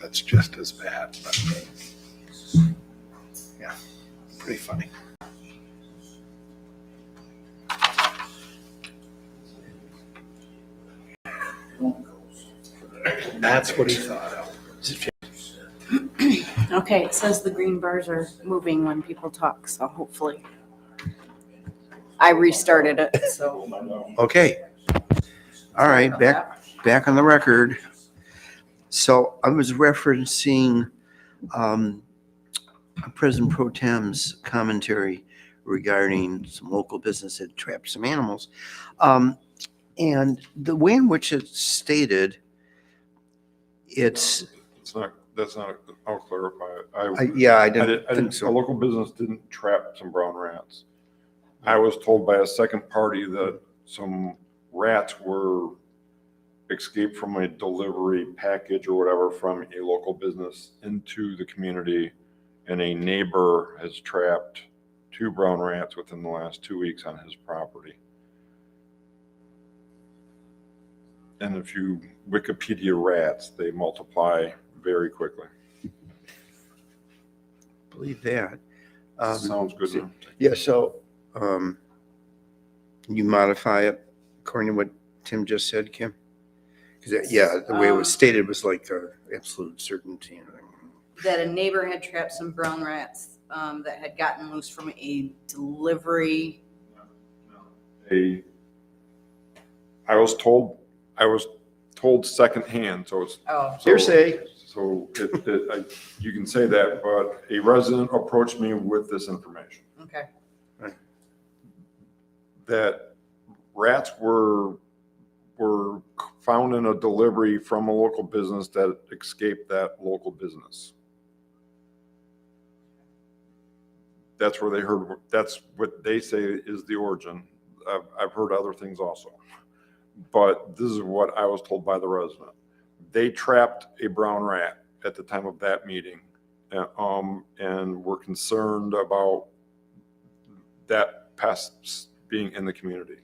That's just as bad. But yeah, pretty funny. That's what he thought of. Okay, it says the green bars are moving when people talk, so hopefully. I restarted it, so. Okay. All right, back on the record. So I was referencing President Pro Tem's commentary regarding some local business that trapped some animals. And the way in which it's stated, It's not, that's not, I'll clarify it. yeah, I I didn't didn't, think so. a local business didn't trap some brown rats. I was told by a second party that some rats were escaped from a delivery package or whatever from a local business into the community, and a neighbor has trapped 2 brown rats within the last 2 weeks on his property. And if you Wikipedia rats, they multiply very quickly. Believe that. Sounds good enough. Yeah, so you modify it according to what Tim just said, Kim? Because, yeah, the way it was stated was like absolute certainty. That a neighbor had trapped some brown rats that had gotten loose from a delivery. I was told secondhand, so it's Hearsay. So you can say that, but a resident approached me with this information. Okay. That rats were found in a delivery from a local business that escaped that local business. That's where they heard, that's what they say is the origin. I've heard other things also, but this is what I was told by the resident. They trapped a brown rat at the time of that meeting, and were concerned about that pest being in the community.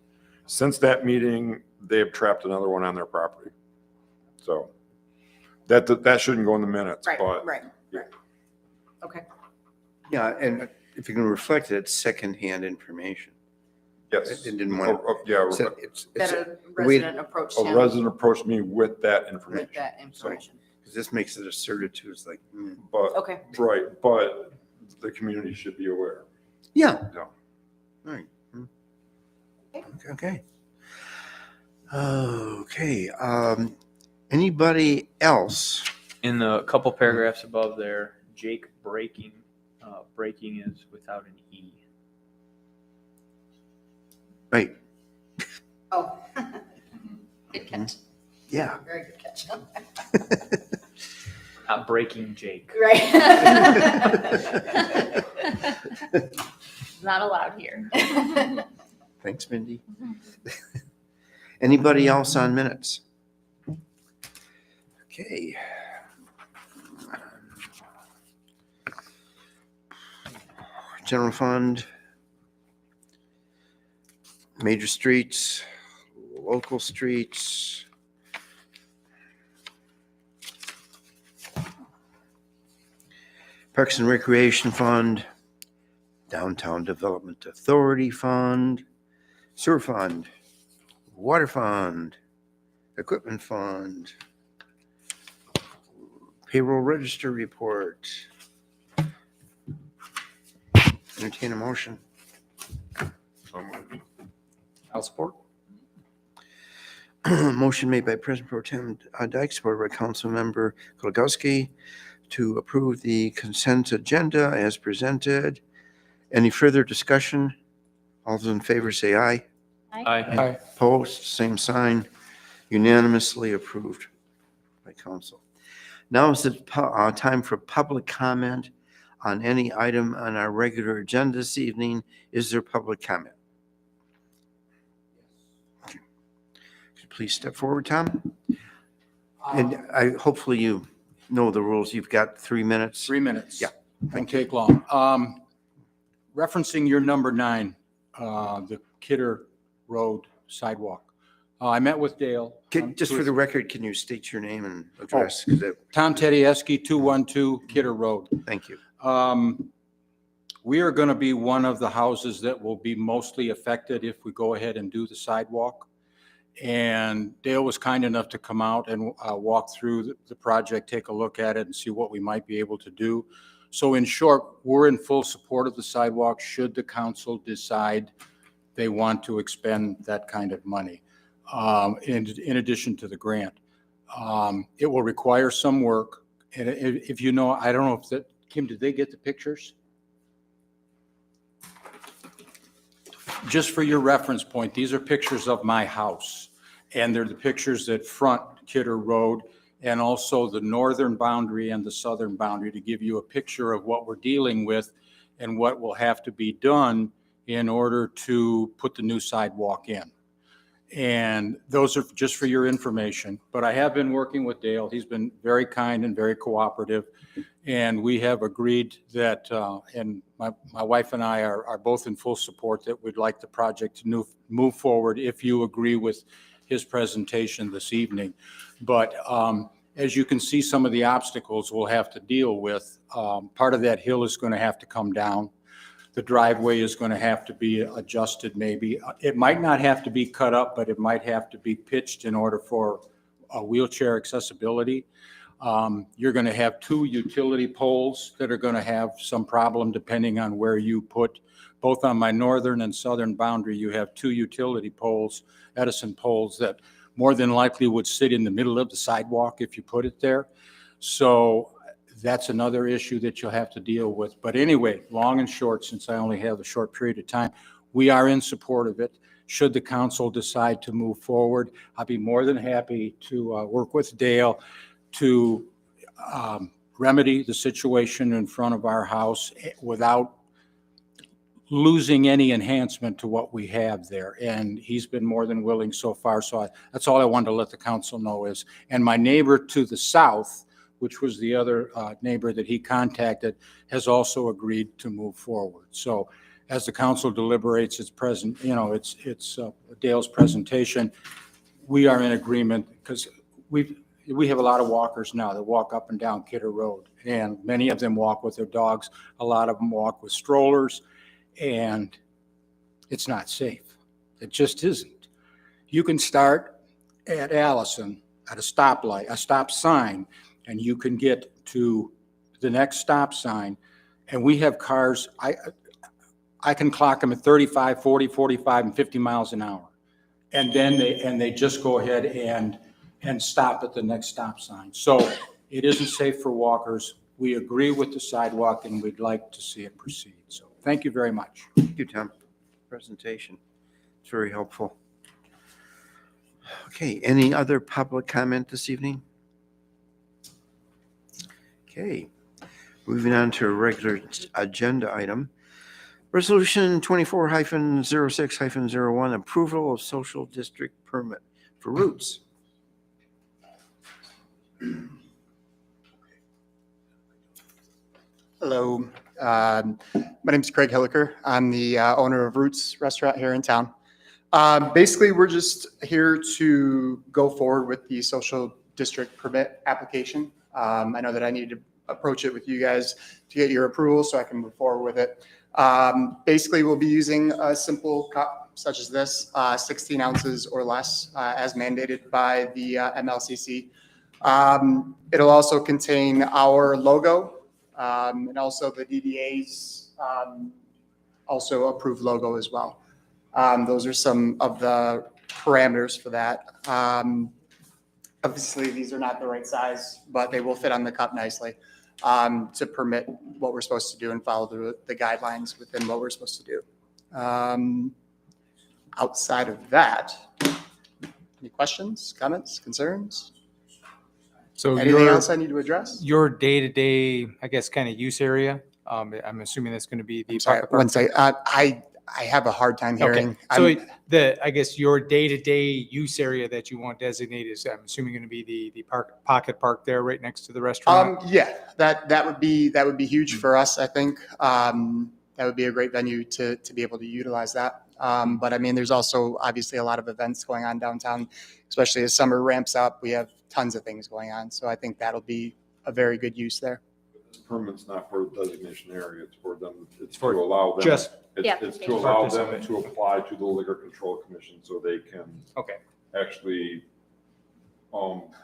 Since that meeting, they have trapped another one on their property. So that shouldn't go in the minutes. Right, but right. Okay. Yeah, and if you can reflect it, it's secondhand information. Yes. It didn't want to. Yeah. That a resident approached him A resident approached me with that information. with that information. Because this makes it asserted to us like, But Okay. right, but the community should be aware. yeah. Yeah. All right. Okay. Okay. Anybody else? In the couple paragraphs above there, Jake breaking is without an E. Right. Oh. Good catch. Yeah. Very good catch. Not breaking Jake. Right. Not allowed here. Thanks, Mindy. Anybody else on minutes? Okay. General fund, major streets, local streets. Parks and Recreation Fund, Downtown Development Authority Fund, Sewer Fund, Water Fund, Equipment Fund, Payroll Register Report. Entertain a motion. I'll support. Motion made by President Pro Tem Dyke, supported by Councilmember Kolagowski, to approve the consent agenda as presented. Any further discussion? All those in favor say aye. Aye. Opposed, same sign. Unanimously approved by council. Now is the time for public comment on any item on our regular agenda this evening. Is there public comment? Could you please step forward, Tom? And hopefully you know the rules. You've got 3 minutes. 3 minutes. Yeah. Won't take long. Referencing your number 9, the Kidder Road sidewalk. I met with Dale. Just for the record, can you state your name and address? 'Cause Tom Tedeschi, 212 Kidder Road. Thank you. We are going to be one of the houses that will be mostly affected if we go ahead and do the sidewalk. And Dale was kind enough to come out and walk through the project, take a look at it and see what we might be able to do. So in short, we're in full support of the sidewalk should the council decide they want to expend that kind of money, in addition to the grant. It will require some work. And if you know, I don't know if that, Kim, did they get the pictures? Just for your reference point, these are pictures of my house. And they're the pictures that front Kidder Road and also the northern boundary and the southern boundary to give you a picture of what we're dealing with and what will have to be done in order to put the new sidewalk in. And those are just for your information. But I have been working with Dale. He's been very kind and very cooperative. And we have agreed that, and my wife and I are both in full support that we'd like the project to move forward if you agree with his presentation this evening. But as you can see, some of the obstacles we'll have to deal with. Part of that hill is going to have to come down. The driveway is going to have to be adjusted maybe. It might not have to be cut up, but it might have to be pitched in order for wheelchair accessibility. You're going to have 2 utility poles that are going to have some problem depending on where you put, both on my northern and southern boundary, you have 2 utility poles, Edison poles, that more than likely would sit in the middle of the sidewalk if you put it there. So that's another issue that you'll have to deal with. But anyway, long and short, since I only have a short period of time, we are in support of it. Should the council decide to move forward, I'll be more than happy to work with Dale to remedy the situation in front of our house without losing any enhancement to what we have there. And he's been more than willing so far. So that's all I wanted to let the council know is, and my neighbor to the south, which was the other neighbor that he contacted, has also agreed to move forward. So as the council deliberates its present, it's Dale's presentation, we are in agreement because we have a lot of walkers now that walk up and down Kidder Road, and many of them walk with their dogs. A lot of them walk with strollers, and it's not safe. It just isn't. You can start at Allison at a stoplight, a stop sign, and you can get to the next stop sign. And we have cars, I can clock them at 35, 40, 45, and 50 miles an hour. And then they just go ahead and stop at the next stop sign. So it isn't safe for walkers. We agree with the sidewalk and we'd like to see it proceed. So thank you very much. Thank you, Tom. Presentation. It's very helpful. Okay, any other public comment this evening? Okay, moving on to a regular agenda item. Resolution 24-06-01, approval of social district permit for Roots. Hello, my name is Craig Hilliker. I'm the owner of Roots Restaurant here in town. Basically, we're just here to go forward with the social district permit application. I know that I need to approach it with you guys to get your approval so I can move forward with it. Basically, we'll be using a simple cup such as this, 16 ounces or less, as mandated by the MLCC. It'll also contain our logo, and also the DDA's also approved logo as well. Those are some of the parameters for that. Obviously, these are not the right size, but they will fit on the cup nicely to permit what we're supposed to do and follow the guidelines within what we're supposed to do. Outside of that, any questions, comments, concerns? So Anything else I need to address? your day-to-day, I guess, kind of use area, I'm assuming that's going to be the Sorry, pocket park? one second. I have a hard time hearing. Okay, so I guess your day-to-day use area that you want designated is, I'm assuming, going to be the pocket park there right next to the restaurant? Yeah, that would be huge for us, I think. That would be a great venue to be able to utilize that. But I mean, there's also obviously a lot of events going on downtown, especially as summer ramps up. We have tons of things going on. So I think that'll be a very good use there. This permit's not for the designation area, it's for them, it's For to allow them. just- It's to allow them to apply to the Liquor Control Commission so they can Okay. actually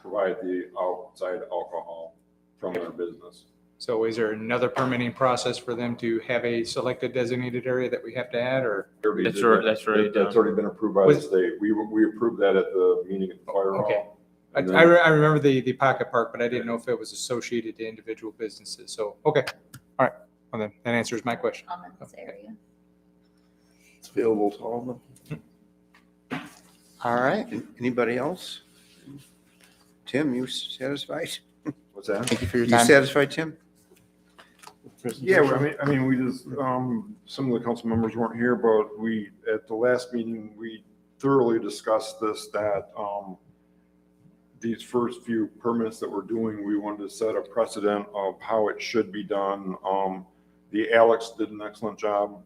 provide the outside alcohol from their business. So is there another permitting process for them to have a selected designated area that we have to add, or? That's already That's done. already been approved by the Was- state. We approved that at the meeting at the fire Okay. hall. I, And then- I remember the pocket park, but I didn't know if it was associated to individual businesses. So, okay. All right. Well, then that answers my question. Comments area. It's available to all of them. All right. Anybody else? Tim, you satisfied? What's that? Thank you for your You time. satisfied, Tim? Yeah, I mean, we just, some of the council members weren't here, but we, at the last meeting, we thoroughly discussed this, that, these first few permits that we're doing, we wanted to set a precedent of how it should be done. The Alex did an excellent job,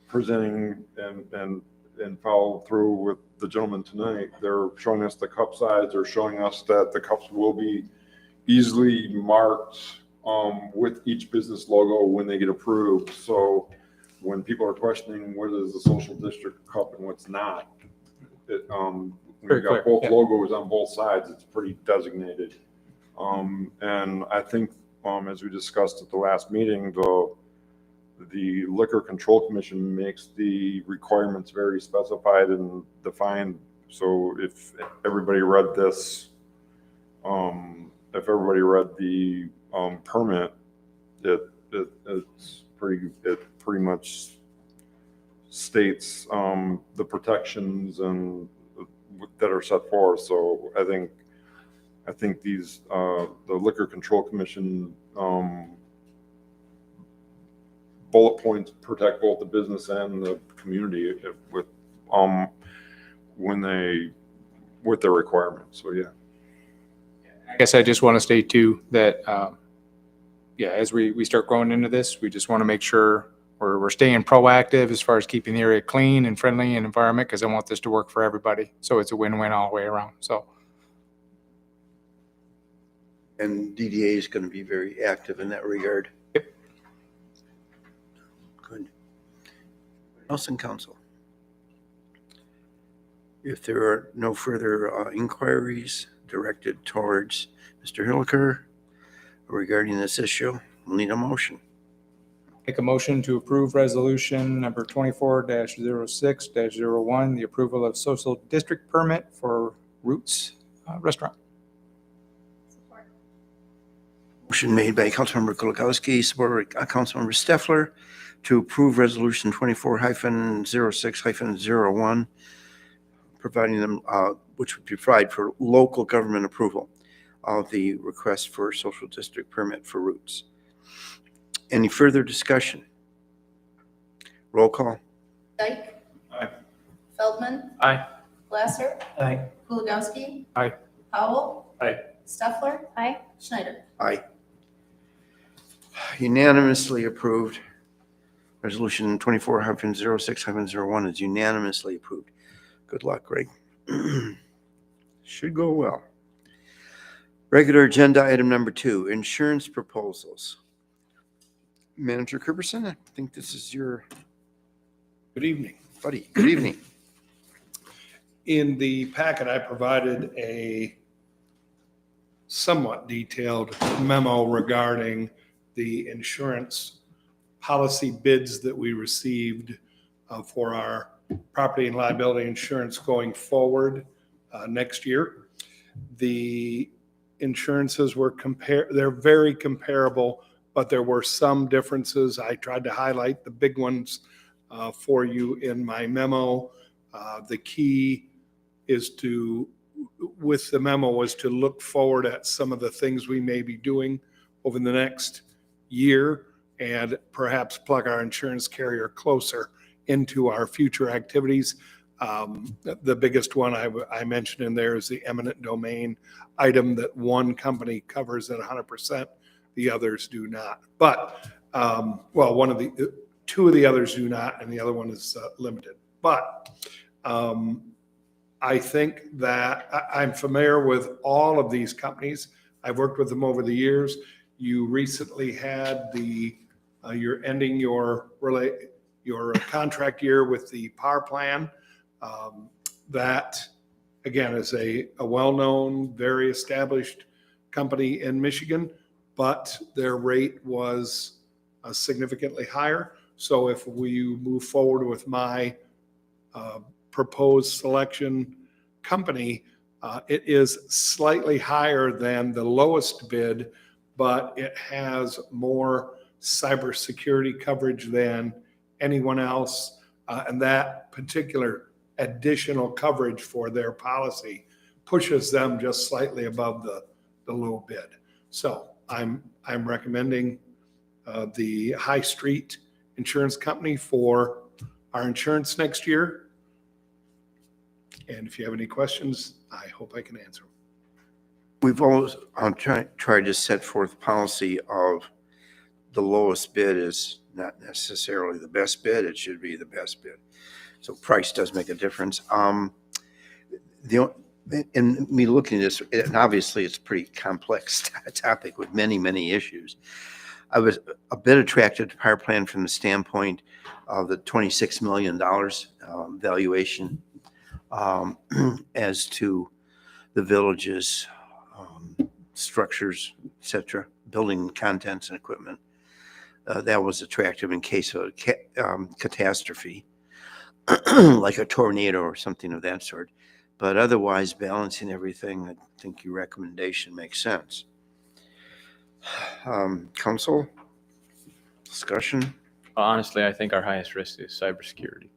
presenting and follow through with the gentleman tonight. They're showing us the cup size, they're showing us that the cups will be easily marked, with each business logo when they get approved. So when people are questioning what is a social district cup and what's not, when Very you got clear, both yeah. logos on both sides, it's pretty designated. And I think, as we discussed at the last meeting, the Liquor Control Commission makes the requirements very specified and defined. So if everybody read this, if everybody read the permit, it pretty much states the protections and that are set forth. So I think these the Liquor Control Commission bullet points protect both the business and the community with with their requirements. So yeah. I guess I just want to state too that, yeah, as we start growing into this, we just want to make sure we're staying proactive as far as keeping the area clean and friendly and environment, because I want this to work for everybody. So it's a win-win all the way around. So, And DDA is going to be very active in that regard. Yep. Good. Nelson Council. If there are no further inquiries directed towards Mr. Hilliker regarding this issue, we'll need a motion. make a motion to approve resolution number 24-06-01, the approval of social district permit for Roots Restaurant. Support. Motion made by Councilmember Kulikowski, supported by Councilmember Steffler, to approve Resolution 24-06-01, providing them, which would provide for local government approval of the request for social district permit for Roots. Any further discussion? Roll call. Dyke. Aye. Feldman. Aye. Glasser. Aye. Kuligowski. Aye. Powell. Aye. Steffler. Aye. Schneider. Aye. Unanimously approved. Resolution 24-06-01 is unanimously approved. Good luck, Greg. Should go well. Regular agenda item number 2, insurance proposals. Manager Kerberson, I think this is your Good evening. buddy. Good evening. In the packet, I provided a somewhat detailed memo regarding the insurance policy bids that we received for our property and liability insurance going forward next year. The insurances were they're very comparable, but there were some differences. I tried to highlight the big ones for you in my memo. The key is with the memo was to look forward at some of the things we may be doing over the next year and perhaps plug our insurance carrier closer into our future activities. The biggest one I mentioned in there is the eminent domain item that one company covers at 100%, the others do not. But, well, Two of the others do not, and the other one is limited. But I think that I'm familiar with all of these companies. I've worked with them over the years. You recently had you're ending your contract year with the power plan. That, again, is a well-known, very established company in Michigan, but their rate was significantly higher. So if we move forward with my proposed selection company, it is slightly higher than the lowest bid, but it has more cybersecurity coverage than anyone else. And that particular additional coverage for their policy pushes them just slightly above the low bid. So I'm recommending the High Street Insurance Company for our insurance next year. And if you have any questions, I hope I can answer them. We've always tried to set forth policy of the lowest bid is not necessarily the best bid. It should be the best bid. So price does make a difference. In me looking at this, and obviously it's a pretty complex topic with many, many issues. I was a bit attracted to power plan from the standpoint of the $26 million valuation as to the village's structures, et cetera, building contents and equipment. That was attractive in case of a catastrophe, like a tornado or something of that sort. But otherwise, balancing everything, I think your recommendation makes sense. Council, discussion? Honestly, I think our highest risk is cybersecurity.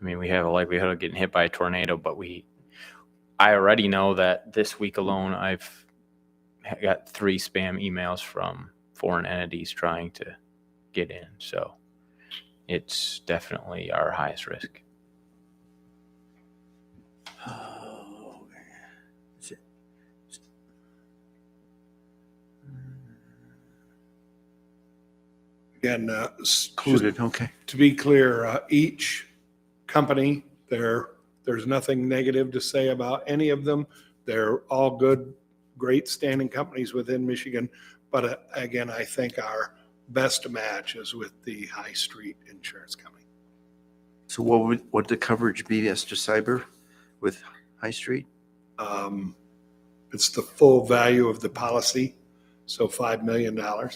I mean, we have a likelihood of getting hit by a tornado, but I already know that this week alone, I've got 3 spam emails from foreign entities trying to get in. So it's definitely our highest risk. Again, Included, okay. to be clear, each company, there's nothing negative to say about any of them. They're all good, great standing companies within Michigan. But again, I think our best match is with the High Street Insurance Company. So what would the coverage be as to cyber with High Street? It's the full value of the policy, so $5 million. Yeah.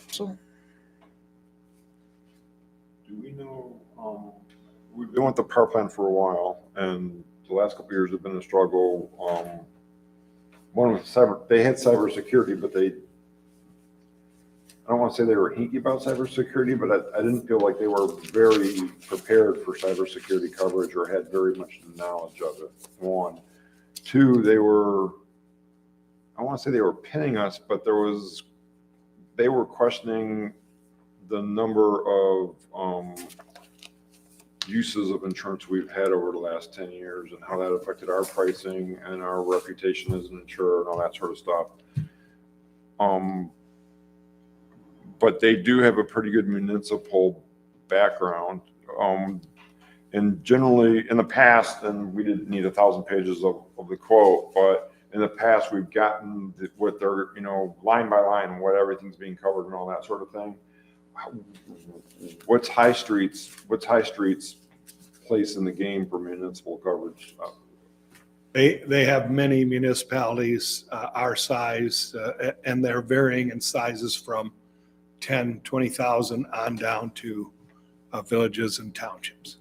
So Do we know, we've been with the power plant for a while, and the last couple of years have been a struggle. One was they had cybersecurity, but I don't want to say they were hinky about cybersecurity, but I didn't feel like they were very prepared for cybersecurity coverage or had very much knowledge of it. 1. 2, I want to say they were pinning us, but they were questioning the number of uses of insurance we've had over the last 10 years and how that affected our pricing and our reputation as an insurer and all that sort of stuff. But they do have a pretty good municipal background. And generally in the past, and we didn't need 1,000 pages of the quote, but in the past we've gotten what they're, line by line, what everything's being covered and all that sort of thing. What's High Street's place in the game for municipal coverage? They have many municipalities our size, and they're varying in sizes from 10, 20,000 on down to villages and townships.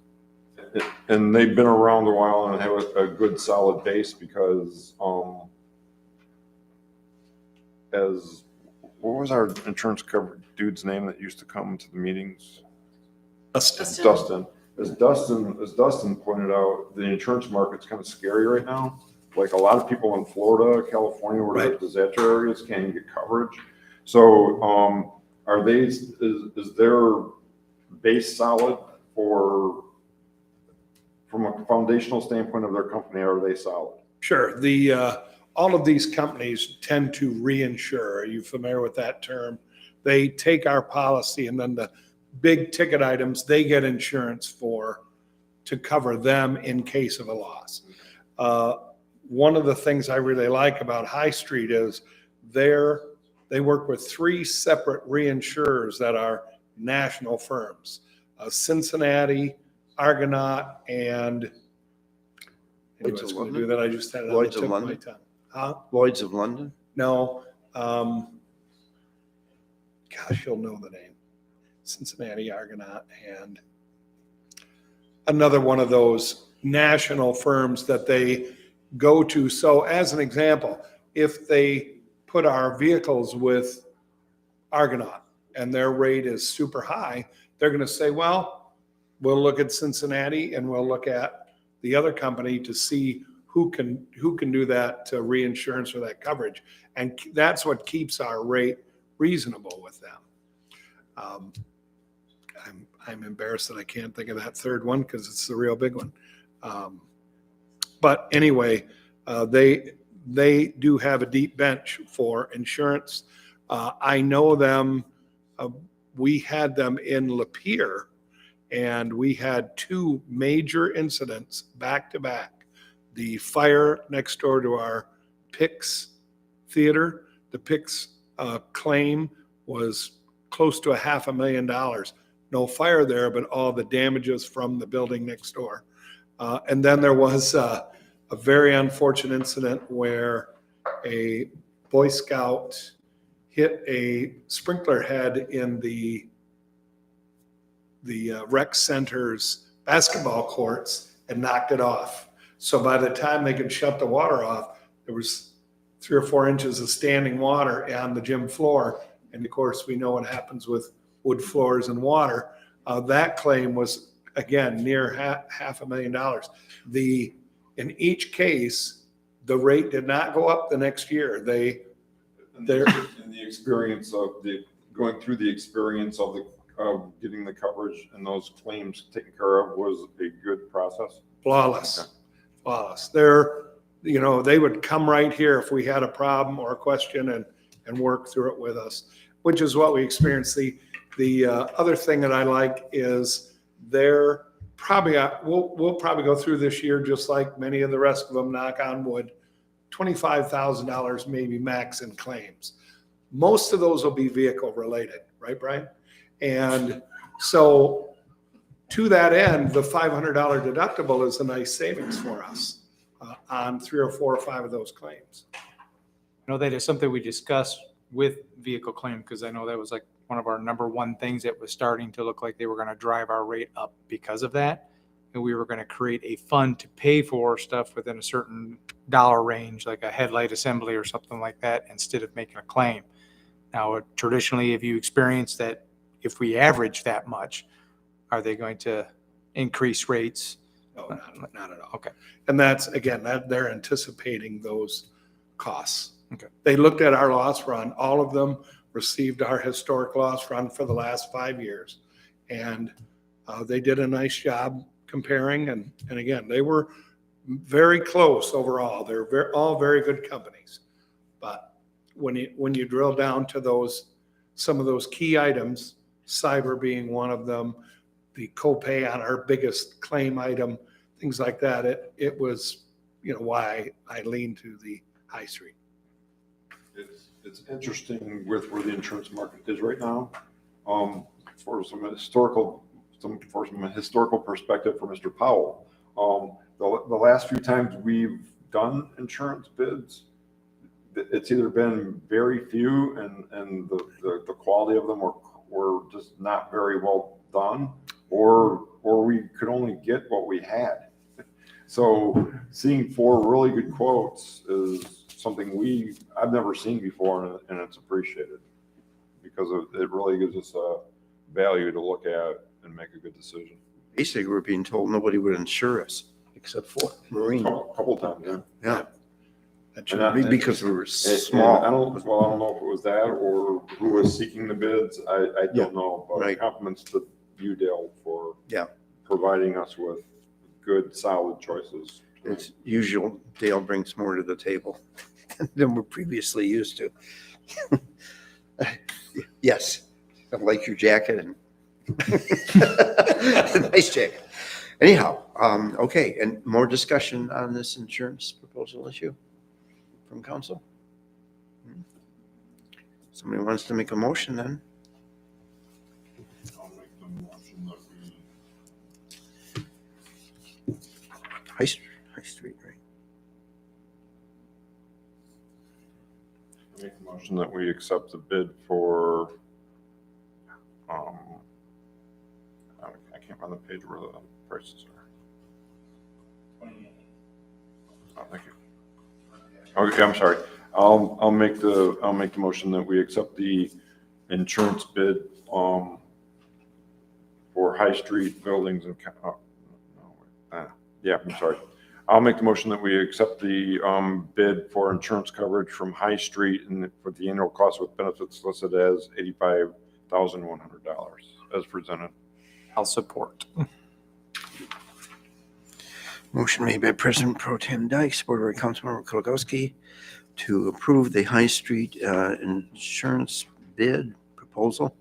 And they've been around a while and have a good solid base because what was our insurance cover dude's name that used to come to the meetings? Dustin. As Dustin pointed out, the insurance market's kind of scary right now. Like a lot of people in Florida, California, where there's disaster areas can't even get coverage. So is their base solid for from a foundational standpoint of their company, are they solid? Sure. All of these companies tend to reinsure. Are you familiar with that term? They take our policy and then the big ticket items, they get insurance for to cover them in case of a loss. One of the things I really like about High Street is they work with 3 separate reinsurers that are national firms, Cincinnati, Argonaut, and Lloyd's anyways, of going to do London? that, I just had it on the Lloyd's of tip of my London? tongue. Huh? Lloyd's of London? No, gosh, you'll know the name. Cincinnati, Argonaut, and another one of those national firms that they go to. So as an example, if they put our vehicles with Argonaut and their rate is super high, they're going to say, well, we'll look at Cincinnati and we'll look at the other company to see who can do that reinsurance or that coverage. And that's what keeps our rate reasonable with them. I'm embarrassed that I can't think of that third one because it's the real big one. But anyway, they do have a deep bench for insurance. I know them. We had them in Lapeer, and we had 2 major incidents back to back. The fire next door to our Pix Theater, the Pix claim was close to $500,000. No fire there, but all the damages from the building next door. And then there was a very unfortunate incident where a Boy Scout hit a sprinkler head in the rec center's basketball courts and knocked it off. So by the time they could shut the water off, there was 3 or 4 inches of standing water on the gym floor. And of course, we know what happens with wood floors and water. That claim was, again, near $500,000. In each case, the rate did not go up the next year. In the experience of going through the experience of getting the coverage and those claims taken care of was a good process. Flawless. They would come right here if we had a problem or a question and work through it with us, which is what we experienced. The other thing that I like is they're probably, we'll probably go through this year just like many of the rest of them, knock on wood, $25,000 maybe max in claims. Most of those will be vehicle related, right, Brian? And so to that end, the $500 deductible is a nice savings for us on 3 or 4 or 5 of those claims. I know that is something we discussed with vehicle claim, because I know that was like one of our number 1 things that was starting to look like they were going to drive our rate up because of that. And we were going to create a fund to pay for stuff within a certain dollar range, like a headlight assembly or something like that, instead of making a claim. Now, traditionally, have you experienced that if we average that much, are they going to increase rates? No, not at all. Okay. And that's, again, that they're anticipating those costs. Okay. They looked at our loss run. All of them received our historic loss run for the last 5 years. And they did a nice job comparing. And again, they were very close overall. They're all very good companies. But when you drill down to some of those key items, cyber being one of them, the copay on our biggest claim item, things like that, it was, why I lean to the High Street. It's interesting with where the insurance market is right now. For some historical perspective for Mr. Powell, the last few times we've done insurance bids, it's either been very few and the quality of them were just not very well done, or we could only get what we had. So seeing 4 really good quotes is something I've never seen before, and it's appreciated because it really gives us a value to look at and make a good decision. Basically, we're being told nobody would insure us except for Marine. Couple times, yeah. Yeah. That should And be Because we were And small. I don't know if it was that or who was seeking the bids. I Yeah, don't know, but right. compliments to you, Dale, for Yeah. providing us with good, solid choices. It's usual, Dale brings more to the table than we're previously used to. Yes, I like your jacket and nice jacket. Anyhow, okay, and more discussion on this insurance proposal issue from council? Somebody wants to make a motion then? I'll make the motion that we High Street, right? make the motion that we accept the bid for, I can't find the page where the prices are. Oh, thank you. Okay, I'm sorry. I'll make the motion that we accept the insurance bid, for High Street buildings and, yeah, I'm sorry. I'll make the motion that we accept the, bid for insurance coverage from High Street and for the annual cost with benefits listed as $85,100 as presented. I'll support. Motion made by President Pro Tem Dyke, supported by Councilmember Kulagowski, to approve the High Street insurance bid proposal.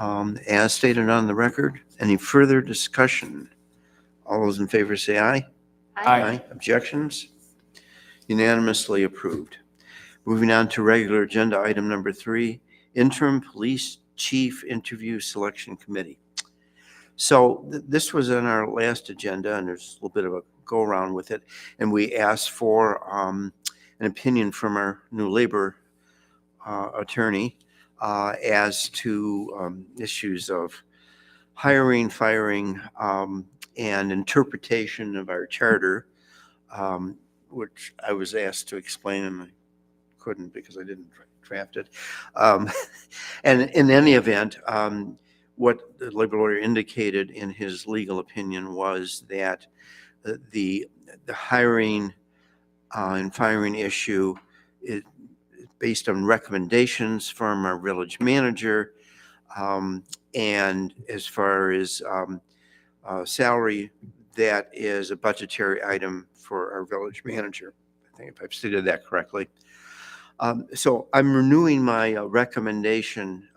As stated on the record, any further discussion? All those in favor say aye. Aye. Objections? Unanimously approved. Moving on to regular agenda item number 3, interim police chief interview selection committee. So this was on our last agenda, and there's a little bit of a go around with it. And we asked for an opinion from our new labor attorney as to issues of hiring, firing, and interpretation of our charter, which I was asked to explain, and I couldn't because I didn't draft it. And in any event, what the labor lawyer indicated in his legal opinion was that the hiring and firing issue is based on recommendations from our village manager, and as far as salary, that is a budgetary item for our village manager. I think if I've stated that correctly. So I'm renewing my recommendation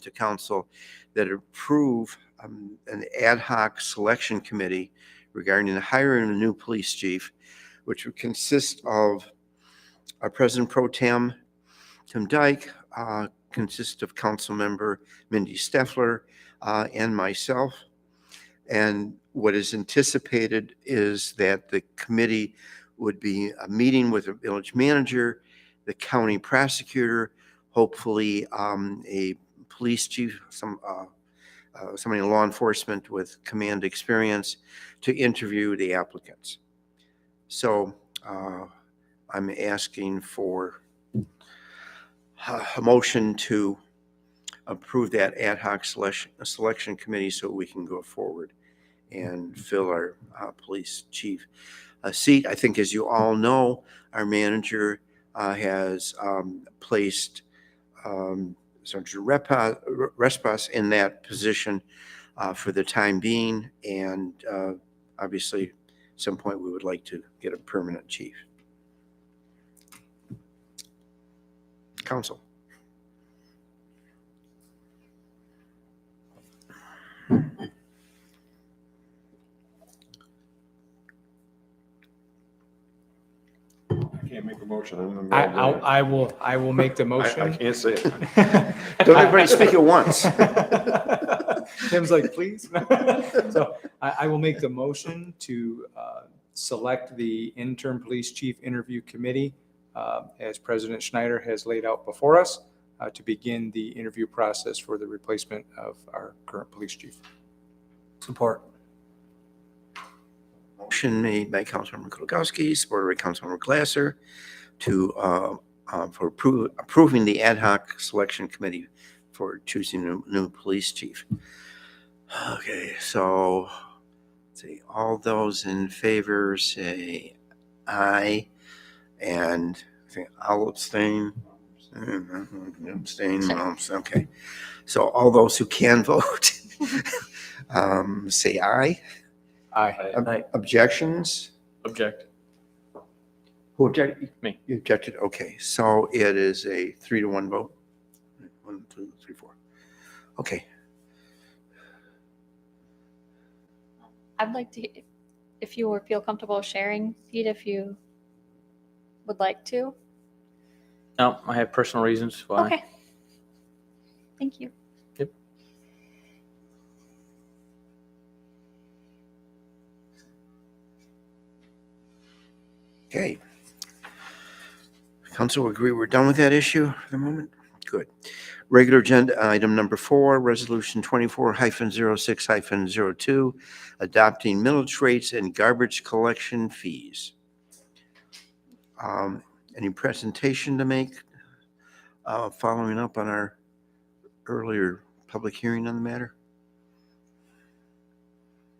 to council that approve an ad hoc selection committee regarding the hiring of a new police chief, which would consist of our President Pro Tem, Tim Dyke, consist of council member Mindy Steffler, and myself. And what is anticipated is that the committee would be a meeting with the village manager, the county prosecutor, hopefully a police chief, somebody in law enforcement with command experience to interview the applicants. So I'm asking for a motion to approve that ad hoc selection committee so we can go forward and fill our police chief seat. I think, as you all know, our manager has placed Sergeant Respas in that position for the time being, and obviously at some point we would like to get a permanent chief. Council. I can't make a motion. I will make the I motion. can't say it. Don't everybody speak at once. Tim's like, please. So I will make the motion to select the interim police chief interview committee as President Schneider has laid out before us to begin the interview process for the replacement of our current police chief. Support. Motion made by Councilmember Kulagowski, supported by Councilmember Glasser, to for approving the ad hoc selection committee for choosing a new police chief. Okay, so let's see, all those in favor say aye, and I think I'll abstain. Abstain. Okay, so all those who can vote say aye. Aye. Objections? Object. Who objected? Me. You objected, okay, so it is a 3-1 vote? 1, 2, 3, 4. Okay, I'd like to, if you would feel comfortable sharing, Pete, if you would like to. No, I have personal reasons why. Okay. Thank you. okay. Council agree we're done with that issue for the moment? Good. Regular agenda item number 4, resolution 24-06-02, adopting millage rates and garbage collection fees. Any presentation to make following up on our earlier public hearing on the matter?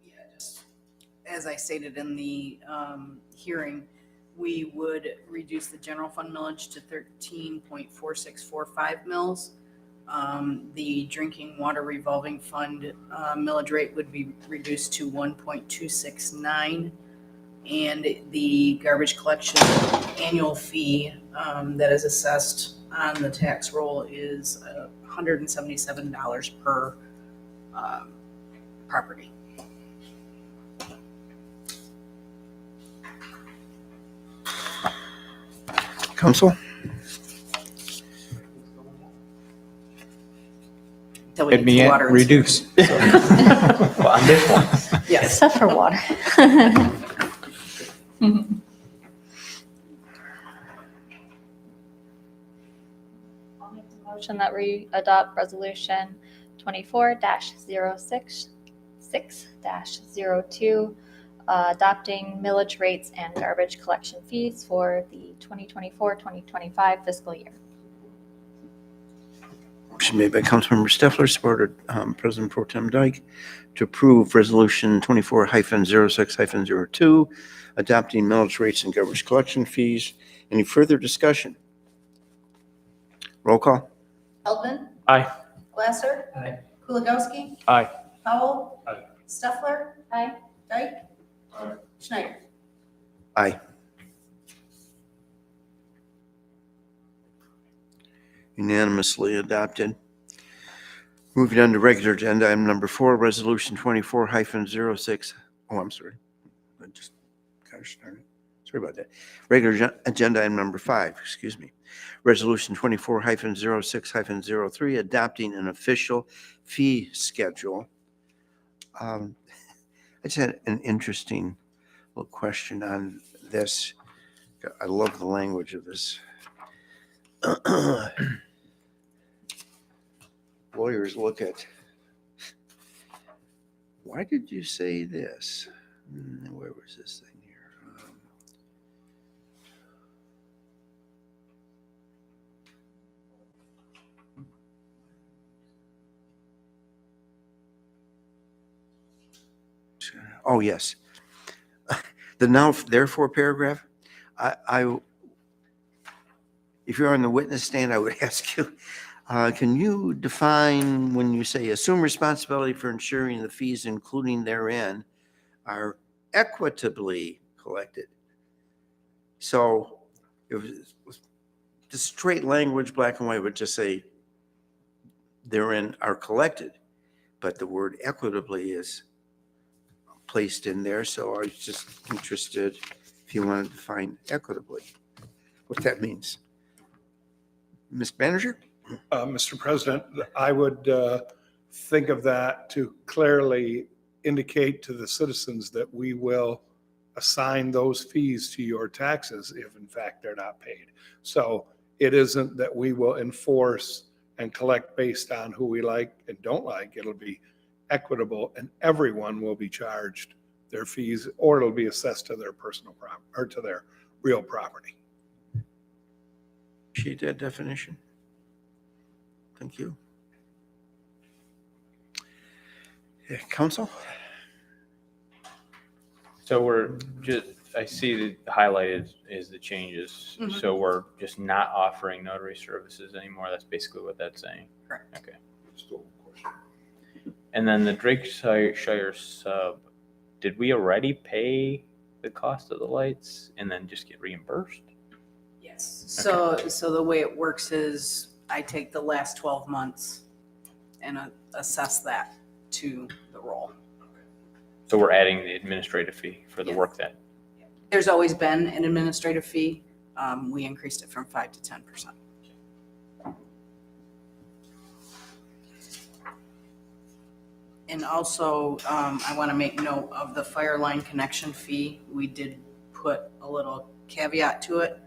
Yeah, just as I stated in the hearing, we would reduce the general fund millage to 13.4645 mils. The drinking water revolving fund millage rate would be reduced to 1.269. And the garbage collection annual fee that is assessed on the tax roll is $177 per property. Council? Till we Hit get me to at water and reduce. Yes. Except for water. I'll make the motion that we adopt resolution 24-06-02, adopting millage rates and garbage collection fees for the 2024-2025 fiscal year. Motion made by Councilmember Steffler, supported President Pro Tem Dyke, to approve Resolution 24-06-02, adopting millage rates and garbage collection fees. Any further discussion? Roll call. Feldman, Aye. Glasser. Aye. Kuligowski. Aye. Powell. Aye. Steffler. Aye. Dyke. Schneider. Aye. Unanimously adopted. Moving on to regular agenda, item number 4, resolution 24-06. Oh, I'm sorry. I just gosh darn it. Sorry about that. Regular agenda item number 5, excuse me. Resolution 24-06-03, adopting an official fee schedule. I just had an interesting little question on this. I love the language of this. Lawyers look at, why did you say this? Where was this thing here? Oh, yes. The now therefore paragraph, if you're on the witness stand, I would ask you, can you define when you say assume responsibility for ensuring the fees including therein are equitably collected? So if it was just straight language, black and white, would just say therein are collected, but the word equitably is placed in there. So I was just interested if you want to define equitably, what that means. Ms. Manager? Mr. President, I would think of that to clearly indicate to the citizens that we will assign those fees to your taxes if in fact they're not paid. So it isn't that we will enforce and collect based on who we like and don't like. It'll be equitable and everyone will be charged their fees, or it'll be assessed to their personal property or to their real property. Appreciate that definition. Thank you. Yeah, Council? So we're just, I see the highlighted is the changes. Mhm. So we're just not offering notary services anymore. That's basically what that's saying. Correct. Okay. Still a question. And then the Drake Shire sub, did we already pay the cost of the lights and then just get reimbursed? Yes. So the way it works is I take the last 12 months and assess that to the roll. So we're adding the administrative fee for the Yes. work that, There's always been an administrative fee. We increased it from 5 to 10%. And also, I want to make note of the fire line connection fee. We did put a little caveat to it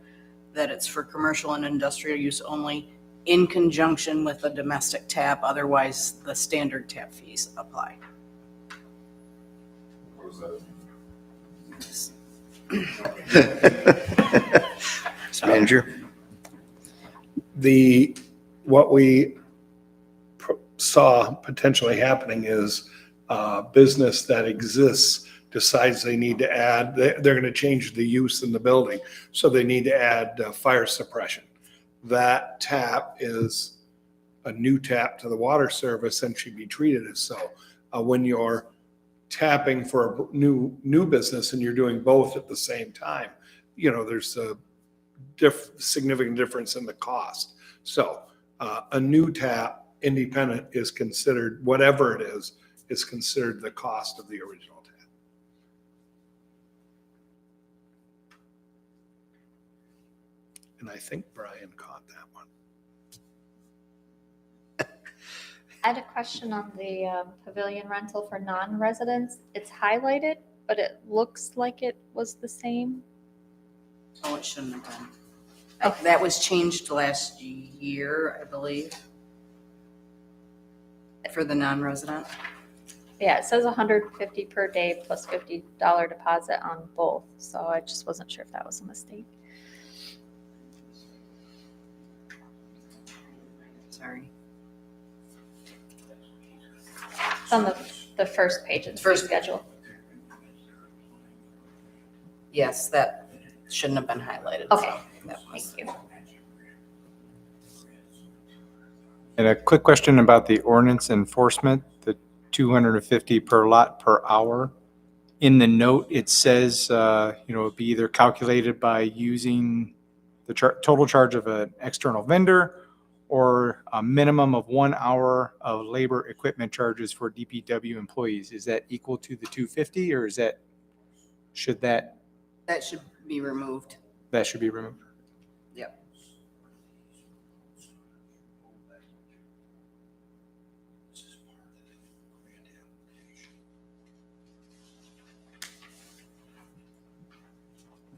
that it's for commercial and industrial use only in conjunction with a domestic tap. Otherwise, the standard tap fees apply. What was that? Mr. Manager? What we saw potentially happening is business that exists decides they need to add, they're going to change the use in the building, so they need to add fire suppression. That tap is a new tap to the water service and should be treated as so. When you're tapping for a new business and you're doing both at the same time, there's a significant difference in the cost. So a new tap, independent, is considered, whatever it is considered the cost of the original tap. And I think Brian caught that one. I had a question on the pavilion rental for non-residents. It's highlighted, but it looks like it was the same. Oh, it shouldn't have been. Okay. That was changed last year, I believe, for the non-resident. Yeah, it says 150 per day plus $50 deposit on both. So I just wasn't sure if that was a mistake. Sorry. It's on the first page of the First- schedule. Yes, that shouldn't have been highlighted. Okay. so that was- Thank you. And a quick question about the ordinance enforcement, the 250 per lot per hour. In the note, it says, it'd be either calculated by using the total charge of an external vendor or a minimum of 1 hour of labor equipment charges for DPW employees. Is that equal to the 250 or should that That should be removed. should be removed? Yep.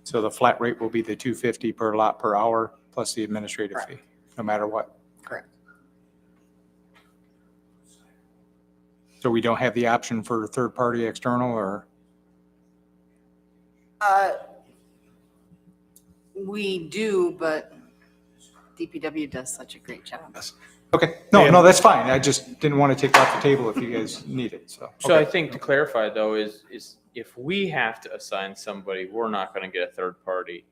So the flat rate will be the 250 per lot per hour plus the administrative fee, no matter what. Correct. So we don't have the option for third-party external or? We do, but DPW does such a great job. Okay, no, that's fine. I just didn't want to take it off the table if you guys need it, so. so I okay. think to clarify though is if we have to assign somebody, we're not going to get a third party.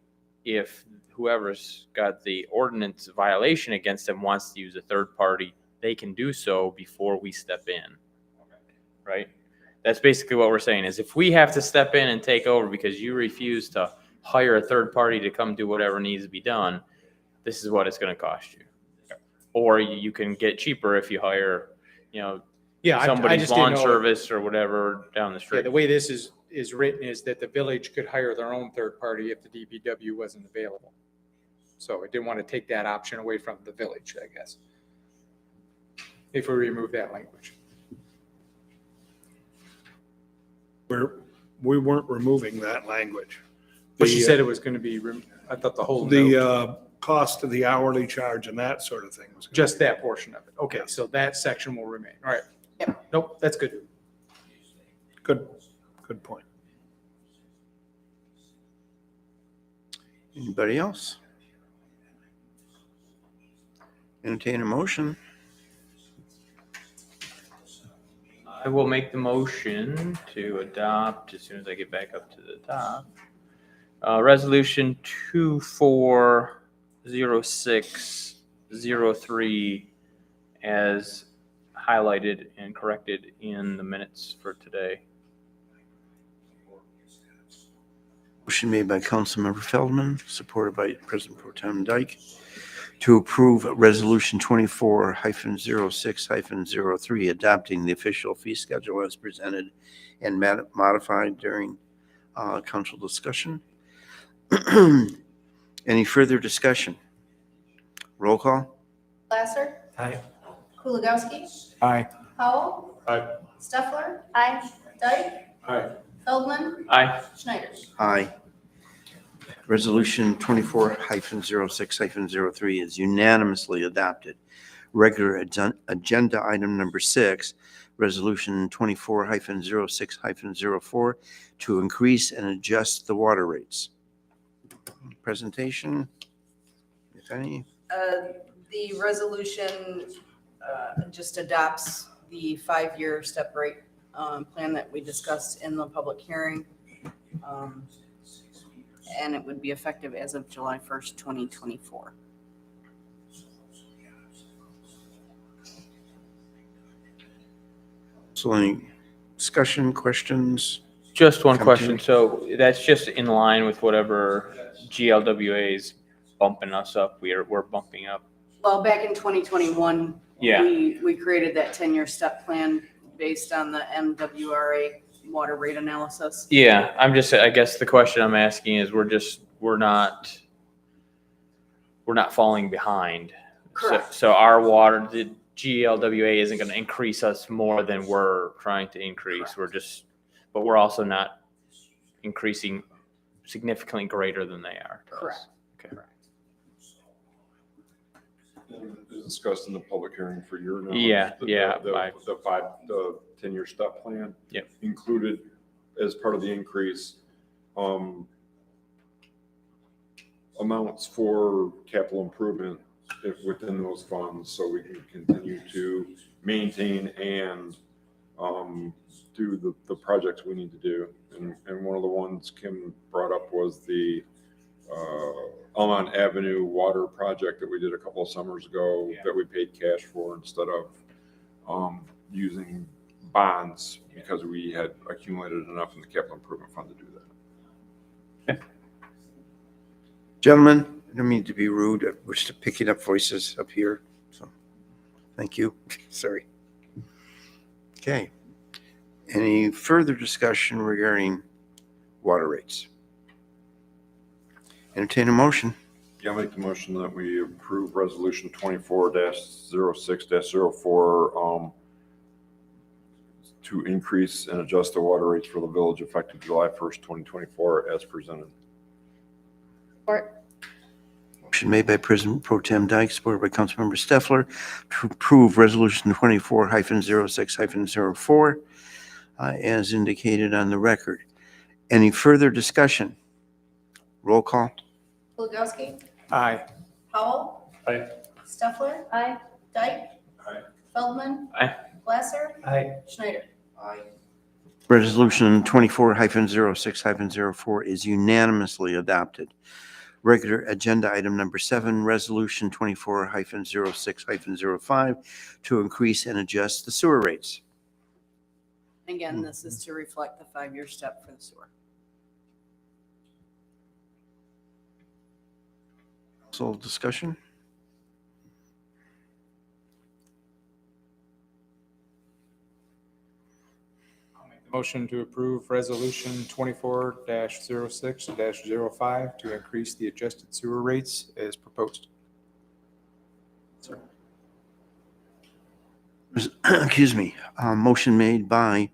If whoever's got the ordinance violation against them wants to use a third party, they can do so before we step in. Right? That's basically what we're saying is if we have to step in and take over because you refuse to hire a third party to come do whatever needs to be done, this is what it's going to cost you. Or you can get cheaper if you hire, Yeah, I somebody's just didn't lawn know. service or whatever down the Yeah, street. the way this is written is that the village could hire their own third party if the DPW wasn't available. So I didn't want to take that option away from the village, I guess. If we remove that language. We weren't removing that language. But she The, said it was going to be, I thought the whole note, The cost of the hourly charge and that sort of thing was. gonna just be- that portion of it. Okay, so that section will remain. All right. Yep. Nope, that's good. Good point. Anybody else? Entertain a motion. I will make the motion to adopt, as soon as I get back up to the top, Resolution 240603 as highlighted and corrected in the minutes for today. Motion made by Councilmember Feldman, supported by President Pro Tem Dyke, to approve Resolution 24-06-03, adopting the official fee schedule as presented and modified during council discussion. Any further discussion? Roll call? Lasser. Aye. Kuligowski. Aye. Powell. Aye. Steffler. Aye. Dyke. Aye. Feldman. Aye. Schneider. Aye. Resolution 24-06-03 is unanimously adopted. Regular agenda item number 6, Resolution 24-06-04, to increase and adjust the water rates. Presentation, if any. The resolution just adopts the 5-year step rate plan that we discussed in the public hearing. And it would be effective as of July 1st, 2024. So any discussion, questions? Just one Come question. to- So that's just in line with whatever GLWA is bumping us up. We're bumping up. Well, back in 2021, Yeah. we created that 10-year step plan based on the MWRA water rate analysis. Yeah, I guess the question I'm asking is we're not falling behind. Correct. So our water, the GLWA isn't going to increase us more than we're trying to increase. But we're also not increasing significantly greater than they are. to us. Correct. Okay. Is discussed in the public hearing for your knowledge. Yeah, yeah, The 10-year step plan. Yep. Included as part of the increase, amounts for capital improvement within those funds, so we can continue to maintain and do the projects we need to do. And one of the ones Kim brought up was the Almont Avenue water project that we did a couple of summers ago that we paid cash for instead of using bonds because we had accumulated enough in the capital improvement fund to do that. Gentlemen, I don't mean to be rude. We're still picking up voices up here. So thank you. Sorry. Okay. Any further discussion regarding water rates? Entertain a motion. Yeah, I'll make the motion that we approve resolution 24-06-04 to increase and adjust the water rates for the village effective July 1st, 2024 as presented. Support. Motion made by President Pro Tem Dyke, supported by Councilmember Steffler, to approve Resolution 24-06-04 as indicated on the record. Any further discussion? Roll call. Kuligowski. Aye. Powell. Aye. Steffler. Aye. Dyke. Aye. Feldman. Aye. Lasser. Aye. Schneider. Resolution 24-06-04 is unanimously adopted. Regular agenda item number 7, Resolution 24-06-05 to increase and adjust the sewer rates. Again, this is to reflect the 5-year step for the sewer. So discussion? Motion to approve Resolution 24-06-05 to increase the adjusted sewer rates as proposed. Excuse me. Motion made by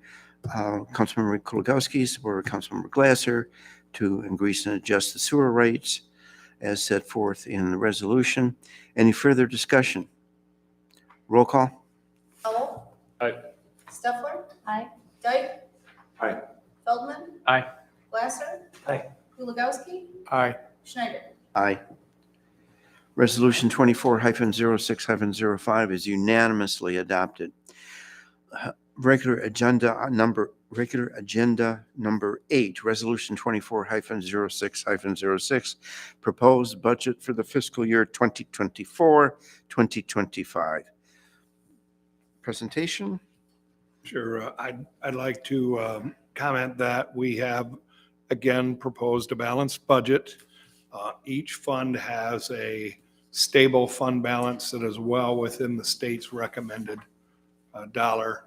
Councilmember Kuligowski, supported by Councilmember Glasser, to increase and adjust the sewer rates as set forth in the resolution. Any further discussion? Roll call. Powell. Aye. Steffler. Aye. Dyke. Aye. Feldman. Aye. Lasser. Aye. Kuligowski. Aye. Schneider. Aye. Resolution 24-06-05 is unanimously adopted. Regular agenda number 8, Resolution 24-06-06, proposed budget for the fiscal year 2024-2025. Presentation? Sure. I'd like to comment that we have again, proposed a balanced budget. Each fund has a stable fund balance that is well within the state's recommended dollar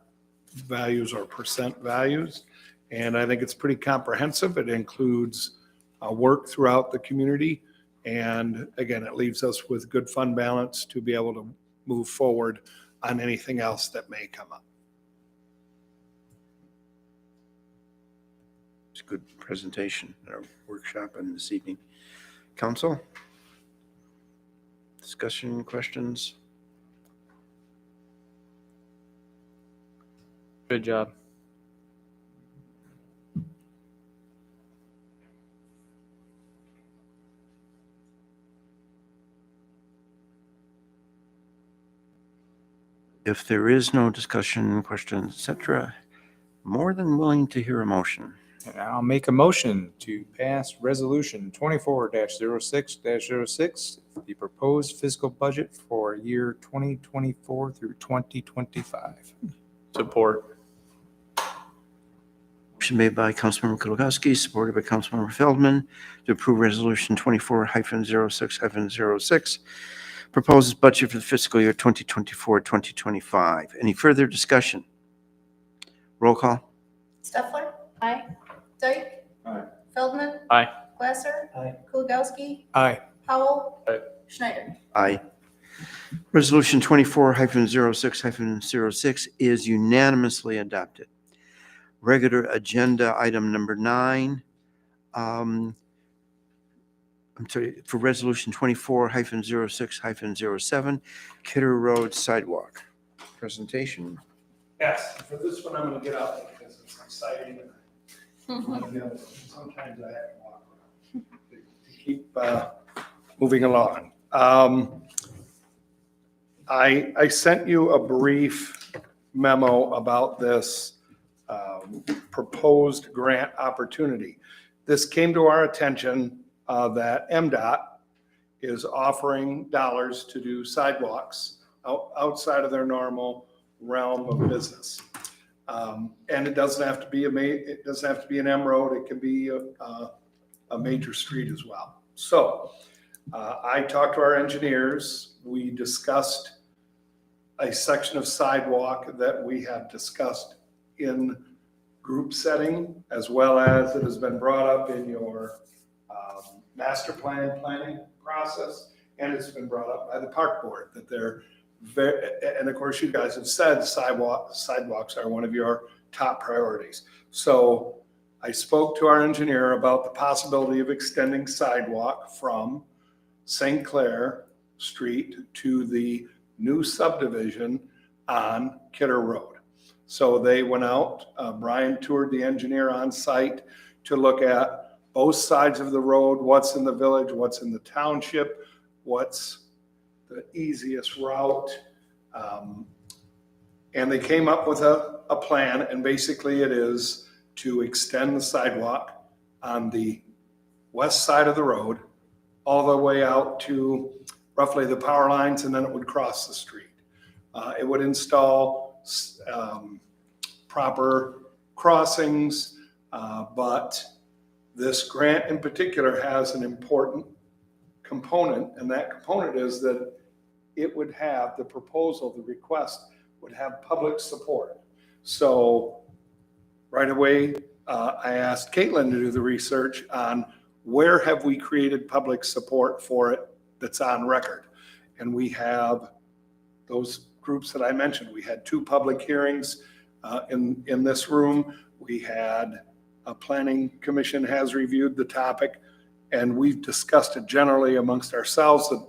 values or percent values. And I think it's pretty comprehensive. It includes work throughout the community. And again, it leaves us with good fund balance to be able to move forward on anything else that may come up. It's a good presentation at our workshop and this evening. Council? Discussion, questions? Good job. If there is no discussion, questions, etc., more than willing to hear a motion. And I'll make a motion to pass resolution 24-06-06, the proposed fiscal budget for year 2024 through 2025. Support. Motion made by Councilmember Kulakowski, supported by Councilmember Feldman, to approve Resolution 24-06-06, proposes budget for the fiscal year 2024-2025. Any further discussion? Roll call. Stouffer? Aye. Dyke? Aye. Feldman? Aye. Glasser? Aye. Kuligowski? Aye. Powell? Aye. Schneider? Aye. Resolution 24-06-06 is unanimously adopted. Regular agenda item number 9. I'm sorry, for resolution 24-06-07, Kidder Road sidewalk. Presentation. Yes, for this one, I'm going to get out because it's exciting. Sometimes I have to walk around to keep moving along. I sent you a brief memo about this proposed grant opportunity. This came to our attention that MDOT is offering dollars to do sidewalks outside of their normal realm of business. And it doesn't have to be it doesn't have to be an M road. It can be a major street as well. So I talked to our engineers. We discussed a section of sidewalk that we have discussed in group setting, as well as it has been brought up in your master planning process, and it's been brought up by the park board that they're very, and of course you guys have said sidewalks are one of your top priorities. So I spoke to our engineer about the possibility of extending sidewalk from St. Clair Street to the new subdivision on Kidder Road. So they went out, Brian toured the engineer on site to look at both sides of the road, what's in the village, what's in the township, what's the easiest route. And they came up with a plan, and basically it is to extend the sidewalk on the west side of the road all the way out to roughly the power lines, and then it would cross the street. It would install proper crossings, but this grant in particular has an important component, and that component is that it would have the proposal, the request would have public support. So right away, I asked Caitlin to do the research on where have we created public support for it that's on record. And we have those groups that I mentioned. We had 2 public hearings in this room. We had a planning commission has reviewed the topic, and we've discussed it generally amongst ourselves that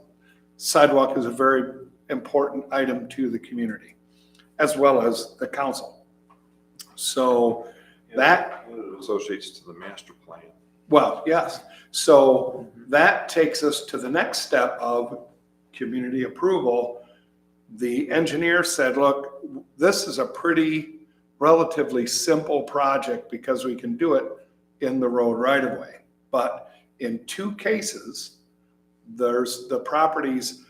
sidewalk is a very important item to the community, as well as the council. So that associates to the master plan. well, yes. So that takes us to the next step of community approval. The engineer said, look, this is a pretty relatively simple project because we can do it in the road right of way. But in 2 cases, there's the properties,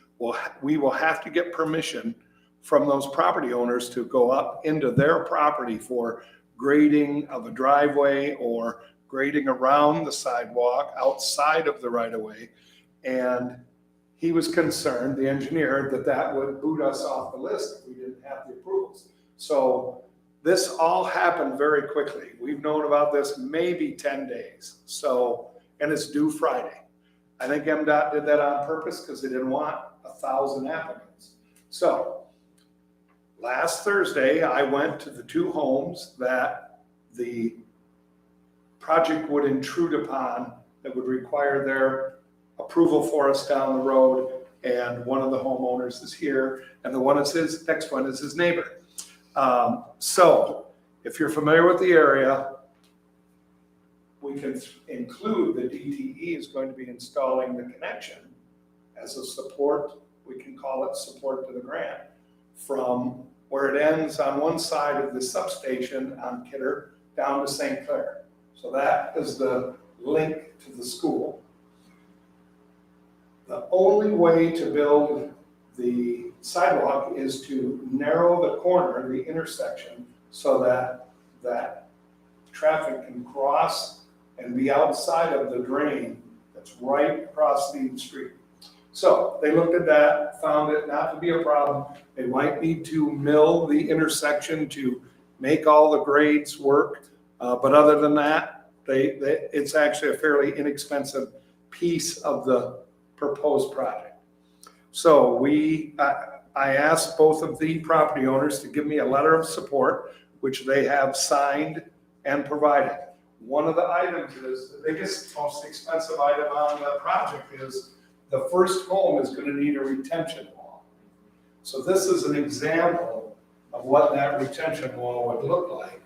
we will have to get permission from those property owners to go up into their property for grading of a driveway or grading around the sidewalk outside of the right-of-way. And he was concerned, the engineer, that that would boot us off the list if we didn't have the approvals. So this all happened very quickly. We've known about this maybe 10 days. So, and it's due Friday. I think MDOT did that on purpose because they didn't want 1,000 applicants. So last Thursday, I went to the 2 homes that the project would intrude upon, that would require their approval for us down the road. And one of the homeowners is here, and the one is his, next one is his neighbor. So if you're familiar with the area, we can include the DTE is going to be installing the connection as a support. We can call it support to the grant from where it ends on one side of the substation on Kidder down to St. Clair. So that is the link to the school. The only way to build the sidewalk is to narrow the corner, the intersection, so that that traffic can cross and be outside of the drain that's right across the street. So they looked at that, found it not to be a problem. They might need to mill the intersection to make all the grades work. But other than that, it's actually a fairly inexpensive piece of the proposed project. So I asked both of the property owners to give me a letter of support, which they have signed and provided. One of the items is, the biggest, most expensive item on the project is the first home is going to need a retention wall. So this is an example of what that retention wall would look like.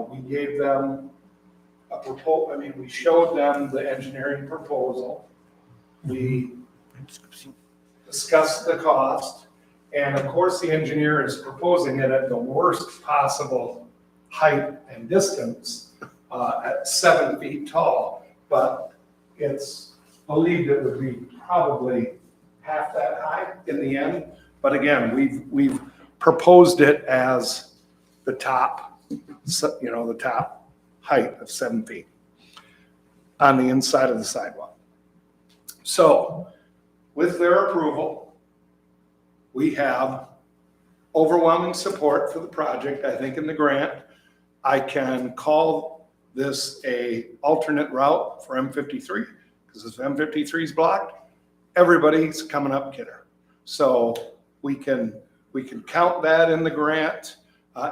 We gave them a proposal, we showed them the engineering proposal. We discussed the cost, and of course the engineer is proposing it at the worst possible height and distance at 7 feet tall, but it's believed it would be probably half that high in the end. But again, we've proposed it as the top, the top height of 7 feet on the inside of the sidewalk. So with their approval, we have overwhelming support for the project, I think, in the grant. I can call this a alternate route for M53, because if M53 is blocked, everybody's coming up Kidder. So we can count that in the grant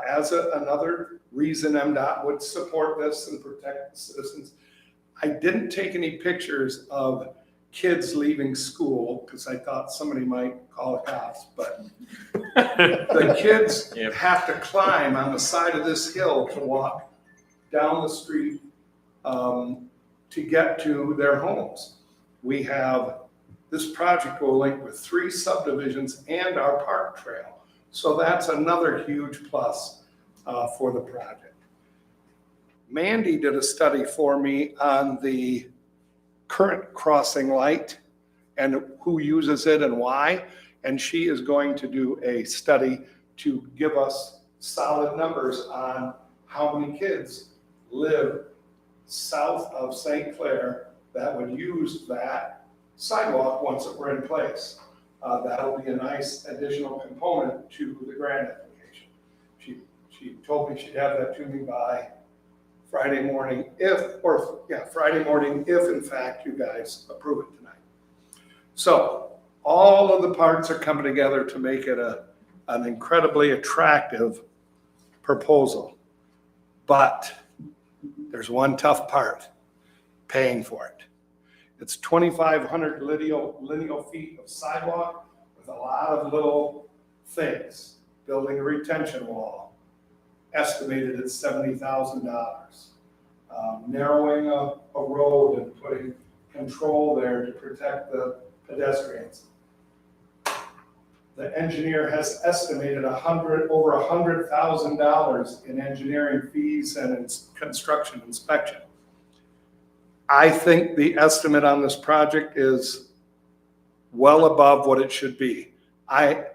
as another reason MDOT would support this and protect the citizens. I didn't take any pictures of kids leaving school because I thought somebody might call the cops, but the kids have to climb on the side of this hill to walk down the street to get to their homes. We have, this project will link with 3 subdivisions and our park trail. So that's another huge plus for the project. Mandy did a study for me on the current crossing light and who uses it and why. And she is going to do a study to give us solid numbers on how many kids live south of St. Clair that would use that sidewalk once it were in place. That'll be a nice additional component to the grant application. She told me she'd have that to me by Friday morning, Friday morning, if in fact you guys approve it tonight. So all of the parts are coming together to make it an incredibly attractive proposal. But there's one tough part, paying for it. It's 2,500 lineal feet of sidewalk with a lot of little things. Building a retention wall, estimated at $70,000. Narrowing a road and putting control there to protect the pedestrians. The engineer has estimated over $100,000 in engineering fees and construction inspection. I think the estimate on this project is well above what it should be.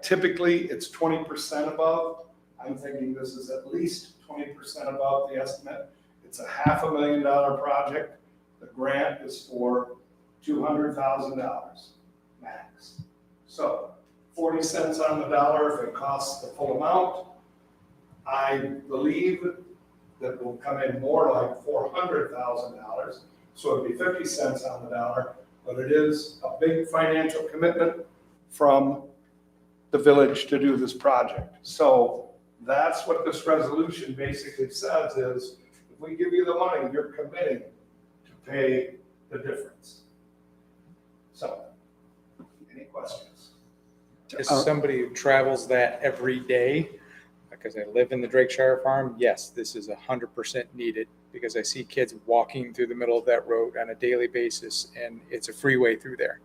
Typically it's 20% above. I'm thinking this is at least 20% above the estimate. It's a $500,000 project. The grant is for $200,000 max. So 40 cents on the dollar if it costs the full amount. I believe that will come in more like $400,000. So it'd be 50 cents on the dollar, but it is a big financial commitment from the village to do this project. So that's what this resolution basically says is, if we give you the money, you're committing to pay the difference. So, any questions? As somebody who travels that every day, because I live in the Drakeshire Farm, yes, this is 100% needed because I see kids walking through the middle of that road on a daily basis, and it's a freeway through there.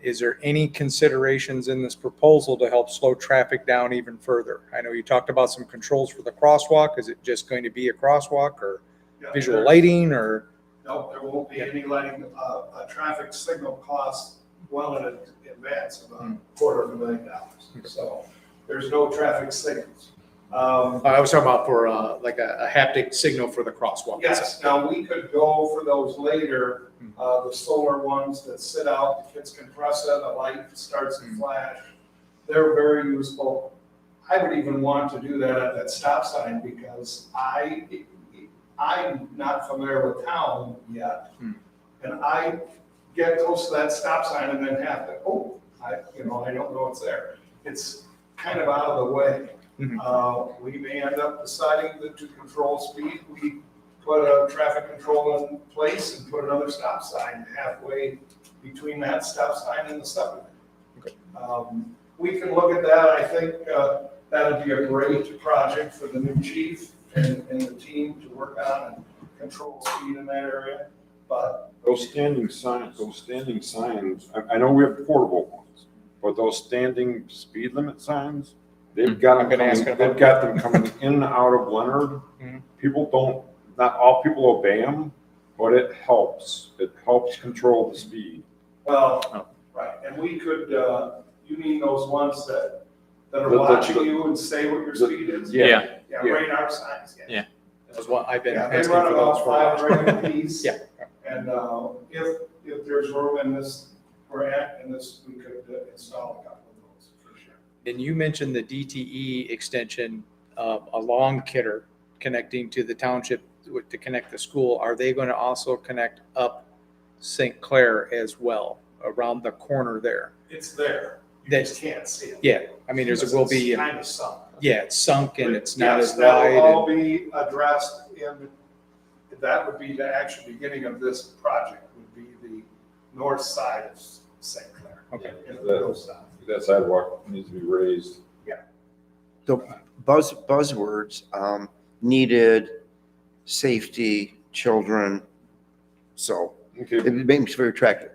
Is there any considerations in this proposal to help slow traffic down even further? I know you talked about some controls for the crosswalk. Is it just going to be a crosswalk or Yeah, visual there- lighting or? No, there won't be any lighting. A traffic signal costs well in advance, about $250,000. So there's no traffic signals. I was talking about for like a haptic signal for the crosswalk. Yes, now we could go for those later, the solar ones that sit out, the kids can press it, the light starts to flash. They're very useful. I would even want to do that at that stop sign because I'm not familiar with town yet. And I get close to that stop sign and then have to, I don't know it's there. It's kind of out of the way. We may end up deciding that to control speed, we put a traffic control in place and put another stop sign halfway between that stop sign and the subway. We can look at that. I think that'd be a great project for the new chief and the team to work on and control speed in that area. But Those standing signs, I know we have portable ones, but those standing speed limit signs, they've got them coming in and out of Leonard. Mhm. Not all people obey them, but it helps. It helps control the speed. well, right, and we could, you mean those ones that are The- watching you and say what your speed is? Yeah. Yeah, radar signs, yeah. Yeah. That's what I've been Yeah, they asking run for those about for a while. $5 a piece. Yeah. And if there's room in this grant, we could install a couple of those for sure. And you mentioned the DTE extension along Kidder connecting to the township to connect the school. Are they going to also connect up St. Clair as well, around the corner there? It's there, you That's- just can't see it. Yeah, I mean, there will be, Kind of sunk. yeah, it's sunk and it's not Yes, as that will all wide. be addressed that would be the actual beginning of this project, would be the north side of St. Clair. Okay. And the middle side. That sidewalk needs to be raised. The buzzwords, needed, safety, children. So Okay, it makes it very attractive.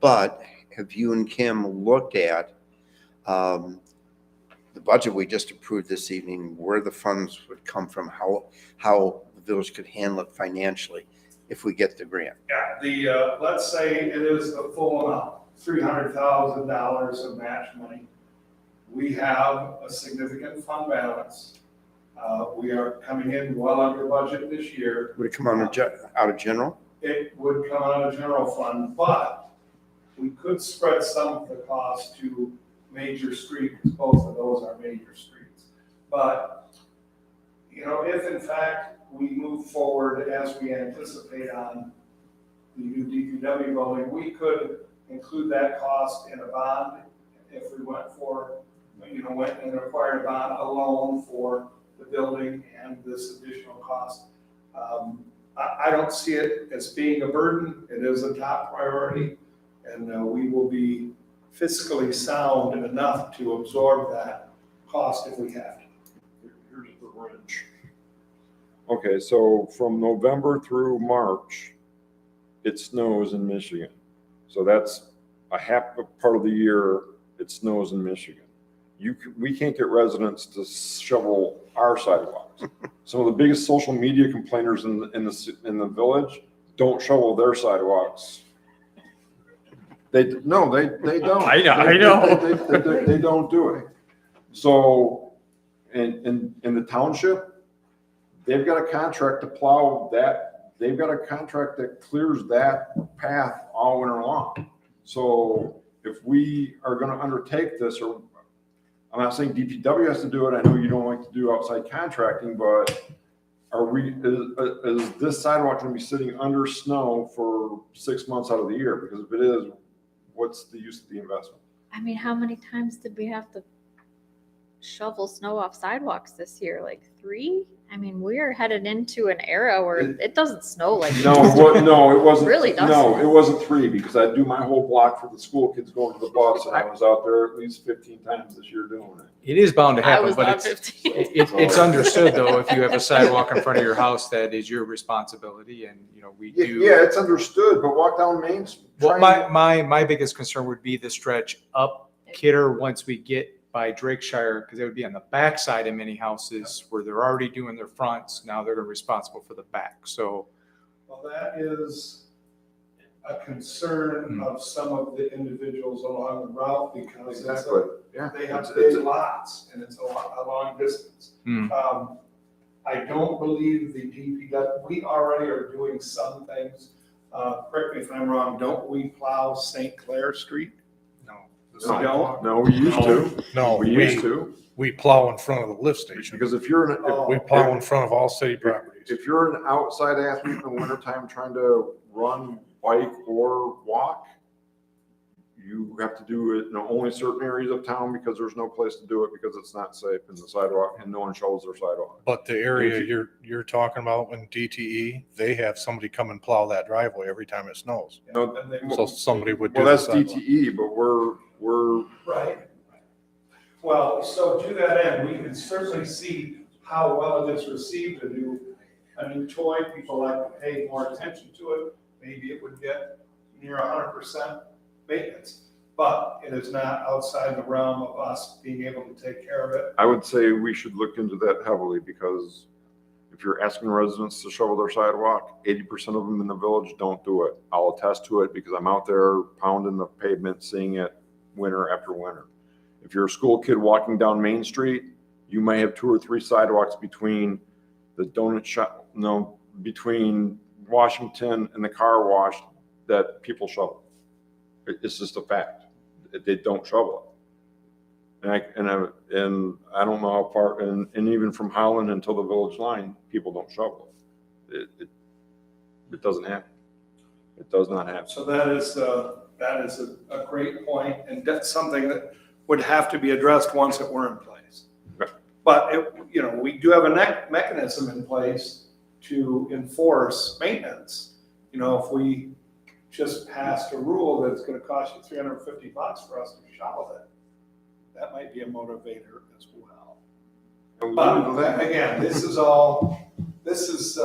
But have you and Kim looked at the budget we just approved this evening, where the funds would come from, how the village could handle it financially if we get the grant? Yeah, let's say it is the full amount, $300,000 of match money. We have a significant fund balance. We are coming in well under budget this year. Would it come out of general? It would come out of general fund, but we could spread some of the cost to major streets, because both of those are major streets. But, if in fact we move forward as we anticipate on the new DPW building, we could include that cost in a bond if we went and acquired a bond, a loan for the building and this additional cost. I don't see it as being a burden. It is a top priority, and we will be fiscally sound enough to absorb that cost if we have to. here's the wrench. Okay, so from November through March, it snows in Michigan. So that's a half a part of the year it snows in Michigan. We can't get residents to shovel our sidewalks. Some of the biggest social media complainers in the village don't shovel their sidewalks. They don't. I know. They don't do it. So, in the township, they've got a contract to plow that, they've got a contract that clears that path all winter long. So if we are gonna undertake this, or, I'm not saying DPW has to do it, I know you don't like to do outside contracting, but are we, is this sidewalk gonna be sitting under snow for 6 months out of the year? Because if it is, what's the use of the investment? I mean, how many times did we have to shovel snow off sidewalks this year? Like 3? I mean, we're headed into an era where it doesn't snow like it No, used to. no, it wasn't. Really doesn't. No, it wasn't 3 because I do my whole block for the school kids going to the bus, and I was out there at least 15 times this year doing it. It is bound to I happen, was but not it's, 15. it's understood though, if you have a sidewalk in front of your house, that is your responsibility and, you know, we do. Yeah, it's understood, but walk down Main Street. Well, my biggest concern would be the stretch up Kidder once we get by Drakeshire, because it would be on the backside of many houses where they're already doing their fronts. Now they're responsible for the back. So Well, that is a concern of some of the individuals along the route because it's Exactly, yeah. they have It's- big it's- lots and it's a long distance. Hmm. I don't believe the DPW, we already are doing some things. Correct me if I'm wrong, don't we plow St. Clair Street? no. We don't? No, we used to. No, We used to, we plow in front of the lift station. because if you're, Oh. We plow in front of all city properties. if you're an outside athlete in the wintertime trying to run, bike, or walk, you have to do it in only certain areas of town because there's no place to do it because it's not safe in the sidewalk and no one shows their sidewalk. But the area you're talking about in DTE, they have somebody come and plow that driveway every time it snows. No, And they- So somebody would do well, the that's sidewalk. DTE, but we're, Right. Well, so to that end, we can certainly see how well it is received, a new toy. People like to pay more attention to it. Maybe it would get near 100% maintenance, but it is not outside the realm of us being able to take care of it. I would say we should look into that heavily because if you're asking residents to shovel their sidewalk, 80% of them in the village don't do it. I'll attest to it because I'm out there pounding the pavement, seeing it winter after winter. If you're a school kid walking down Main Street, you may have 2 or 3 sidewalks between the donut shop, no, between Washington and the car wash that people shovel. It's just a fact. They don't shovel it. And I don't know how far, and even from Holland until the village line, people don't shovel it. It doesn't happen. It does not happen. So that is a great point, and that's something that would have to be addressed once it were in place. Okay. But we do have a mechanism in place to enforce maintenance. If we just passed a rule that's gonna cost you $350 for us to shovel it, that might be a motivator as well. But again, this is all based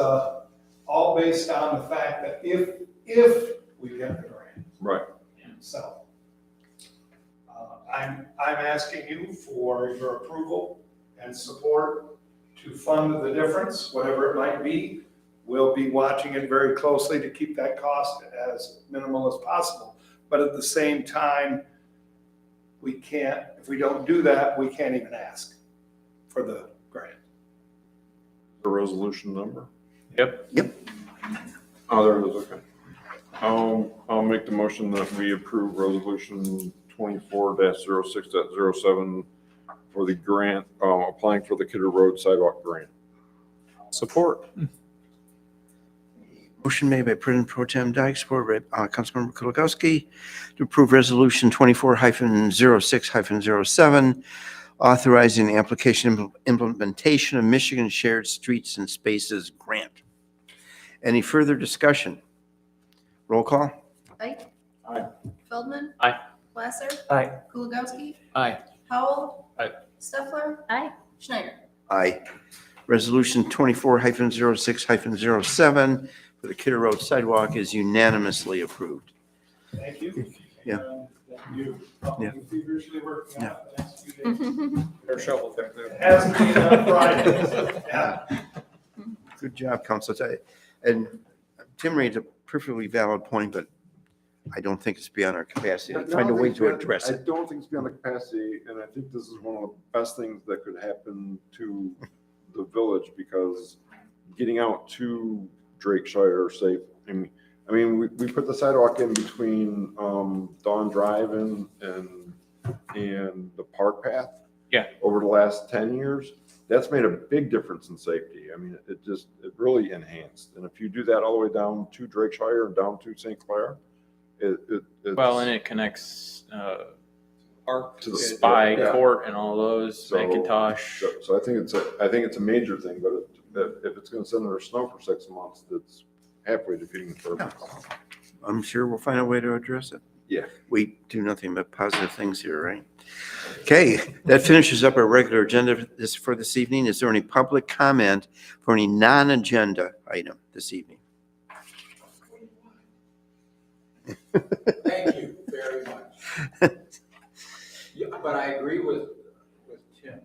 on the fact that if we get the grant. Right. So, I'm asking you for your approval and support to fund the difference, whatever it might be. We'll be watching it very closely to keep that cost as minimal as possible. But at the same time, if we don't do that, we can't even ask for the grant. The resolution number? Yep. Oh, there it is, okay. I'll make the motion that we approve resolution 24-06.07 for the grant, applying for the Kidder Road sidewalk grant. Support. Motion made by President Pro Tem Dyke, supported by Councilmember Kulikowski, to approve Resolution 24-06-07, authorizing the application implementation of Michigan Shared Streets and Spaces Grant. Any further discussion? Roll call? Dyke. Aye. Feldman. Aye. Lasser. Aye. Kuligowski. Aye. Howell. Aye. Steffler. Aye. Schneider. Aye. Resolution 24-06-07 for the Kidder Road sidewalk is unanimously approved. Thank you. Yeah. You Yeah. feverishly working on it the next few days. Their shovel thing there. It hasn't been on Friday. Yeah. Good job, Council. And Tim raised a perfectly valid point, but I don't think it's beyond our capacity to find a way to address I it. don't think it's beyond the capacity, and I think this is one of the best things that could happen to the village because getting out to Drakeshire safe. I mean, we put the sidewalk in between, Dawn Drive and the park path. Yeah. Over the last 10 years, that's made a big difference in safety. I mean, it really enhanced. And if you do that all the way down to Drakeshire and down to St. Clair, it's. Well, and it connects, Park to the Spy yeah. Court and all those, So- Macintosh. So I think it's a major thing, but if it's gonna sit under snow for 6 months, that's halfway defeating the purpose. I'm sure we'll find a way to address it. Yeah. We do nothing but positive things here, right? Okay, that finishes up our regular agenda for this evening. Is there any public comment for any non-agenda item this evening? Thank you very much. Yeah, but I agree with Tim.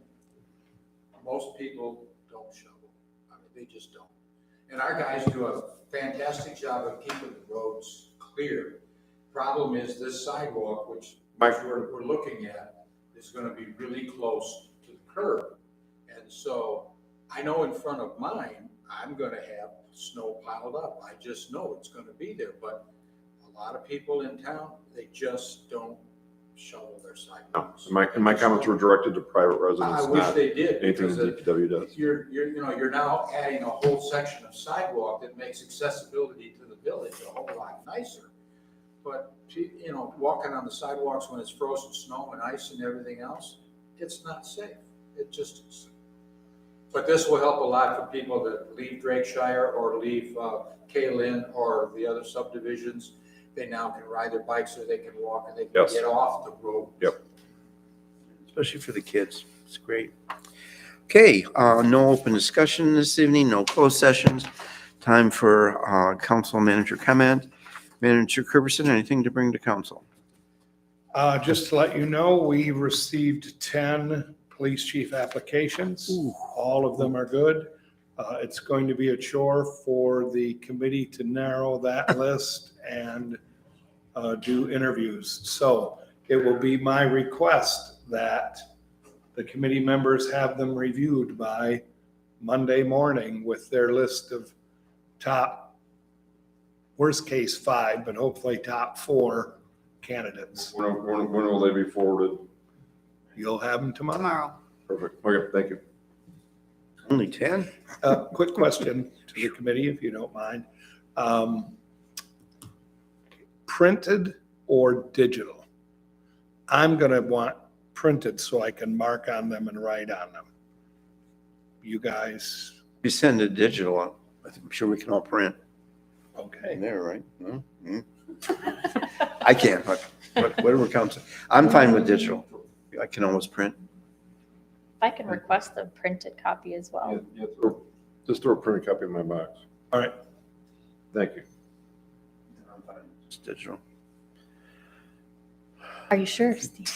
Most people don't shovel. I mean, they just don't. And our guys do a fantastic job of keeping the roads clear. Problem is this sidewalk, which we're looking at, is gonna be really close to the curb. And so I know in front of mine, I'm gonna have snow piled up. I just know it's gonna be there, but a lot of people in town, they just don't shovel their sidewalks. And my comments were directed to private residents, I wish not they did, anything because that DPW does. you're now adding a whole section of sidewalk that makes accessibility to the village a whole lot nicer. But, walking on the sidewalks when it's frozen snow and ice and everything else, it's not safe. It just isn't. But this will help a lot for people that leave Drakeshire or leave Kaylin or the other subdivisions. They now can ride their bikes or they can walk and they can Yes. get off the road. Yep. Especially for the kids. It's great. Okay, no open discussion this evening, no closed sessions. Time for council manager comment. Manager Kerberson, anything to bring to council? Just to let you know, we received 10 police chief applications. All of them are good. It's going to be a chore for the committee to narrow that list and do interviews. So it will be my request that the committee members have them reviewed by Monday morning with their list of top, worst case 5, but hopefully top 4 candidates. When will they be forwarded? You'll have them tomorrow. Tomorrow. Perfect. Okay, thank you. Only 10? Quick question to the committee, if you don't mind. Printed or digital? I'm going to want printed so I can mark on them and write on them. You guys, You send it digital, I'm sure we can all print. okay. There, right? No? I can't, but whatever counts. I'm fine with digital. I can always print. I can request a printed copy as well. Just throw a printed copy in my box. All right. Thank you. It's digital. Are you sure, Steve?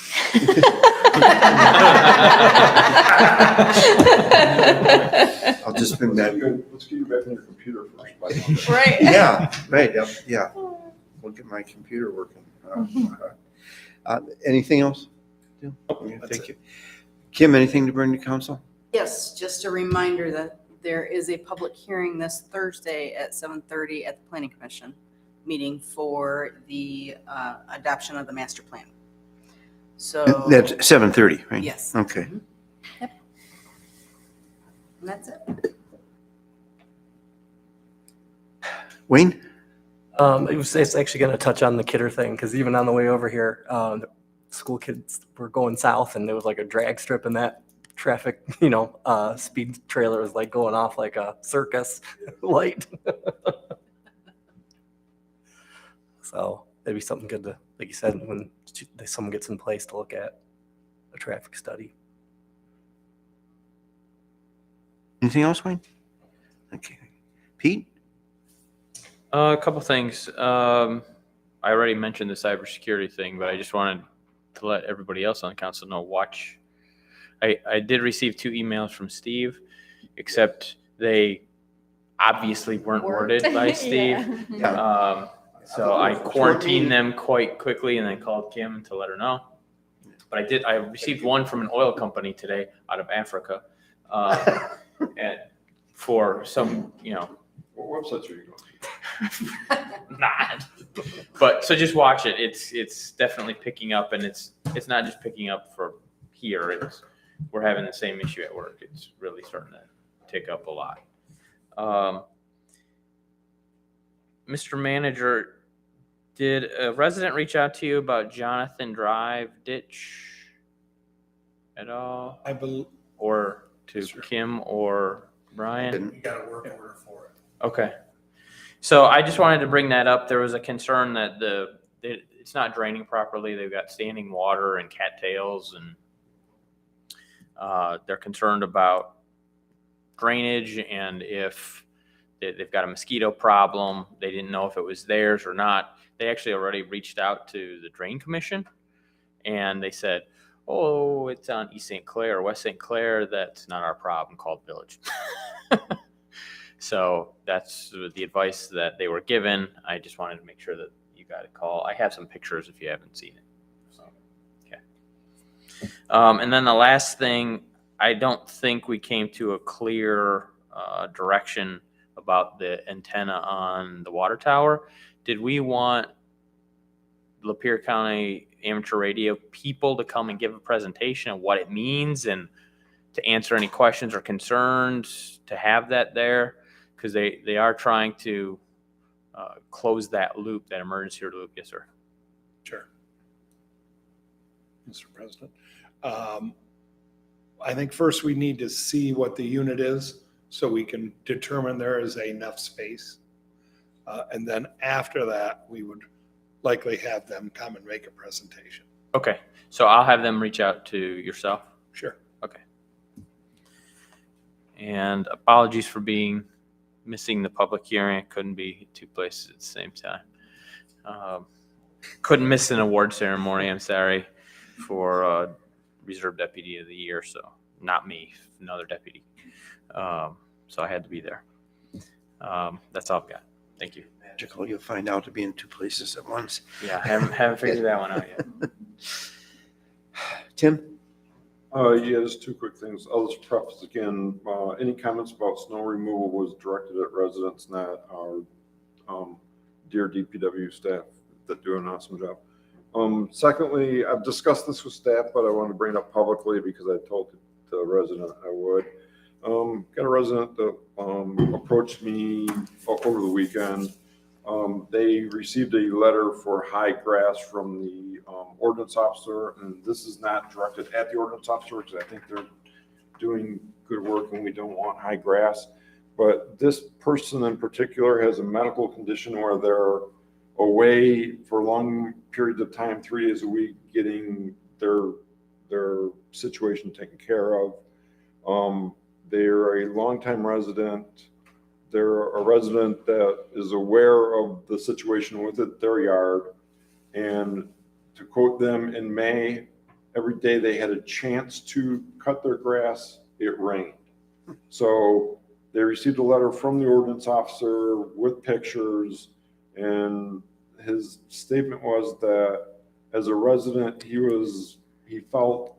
I'll just bring that. Let's get you back on your computer first. Right. Yeah, right, yeah. We'll get my computer working. Anything else? Okay, Thank you. Kim, anything to bring to council? Yes, just a reminder that there is a public hearing this Thursday at 7:30 at the Planning Commission meeting for the adoption of the master plan. So. That's 7:30, right? Yes. Okay. And that's it. Wayne? It's actually going to touch on the Kidder thing, because even on the way over here, the school kids were going south and there was like a drag strip and that traffic, speed trailer was like going off like a circus light. So that'd be something good to, like you said, when someone gets in place to look at a traffic study. Anything else, Wayne? Okay. Pete? A couple things. I already mentioned the cybersecurity thing, but I just wanted to let everybody else on the council know, watch. I did receive 2 emails from Steve, except they obviously weren't worded by Steve. Yeah. So I quarantined them quite quickly and then called Kim to let her know. But I received one from an oil company today out of Africa. And for some, What websites are you going to? not. But so just watch it. It's definitely picking up, and it's not just picking up for here. We're having the same issue at work. It's really starting to tick up a lot. Mr. Manager, did a resident reach out to you about Jonathan Drive ditch at all, I believe, or to Yes, sir. Kim or Brian? Didn't- we got a work order for it. Okay. So I just wanted to bring that up. There was a concern that it's not draining properly. They've got standing water and cattails, and they're concerned about drainage, and if they've got a mosquito problem. They didn't know if it was theirs or not. They actually already reached out to the Drain Commission, and they said, oh, it's on East St. Clair or West St. Clair. That's not our problem. Call the village. So that's the advice that they were given. I just wanted to make sure that you got a call. I have some pictures if you haven't seen it. So, okay. And then the last thing, I don't think we came to a clear direction about the antenna on the water tower. Did we want Lapeer County amateur radio people to come and give a presentation of what it means and to answer any questions or concerns, to have that there? Because they are trying to close that loop, that emergency loop. Yes, sir. Sure. Mr. President. I think first we need to see what the unit is so we can determine there is enough space. And then after that, we would likely have them come and make a presentation. Okay. So I'll have them reach out to yourself. Sure. Okay. And apologies for missing the public hearing. I couldn't be at two places at the same time. Couldn't miss an award ceremony. I'm sorry, for Reserve Deputy of the Year. So not me, another deputy. So I had to be there. That's all I've got. Thank you. Magical, you'll find out to be in two places at once. Yeah, haven't figured that one out yet. Tim? Yeah, just two quick things. I'll just preface again, any comments about snow removal was directed at residents, not our dear DPW staff that do an awesome job. Secondly, I've discussed this with staff, but I want to bring it up publicly because I told the resident I would. Got a resident that approached me over the weekend. They received a letter for high grass from the ordinance officer, and this is not directed at the ordinance officer because I think they're doing good work and we don't want high grass. But this person in particular has a medical condition where they're away for long periods of time, 3 days a week, getting their situation taken care of. They're a longtime resident. They're a resident that is aware of the situation with their yard. And to quote them, in May, every day they had a chance to cut their grass, it rained. So they received a letter from the ordinance officer with pictures, and his statement was that as a resident, he felt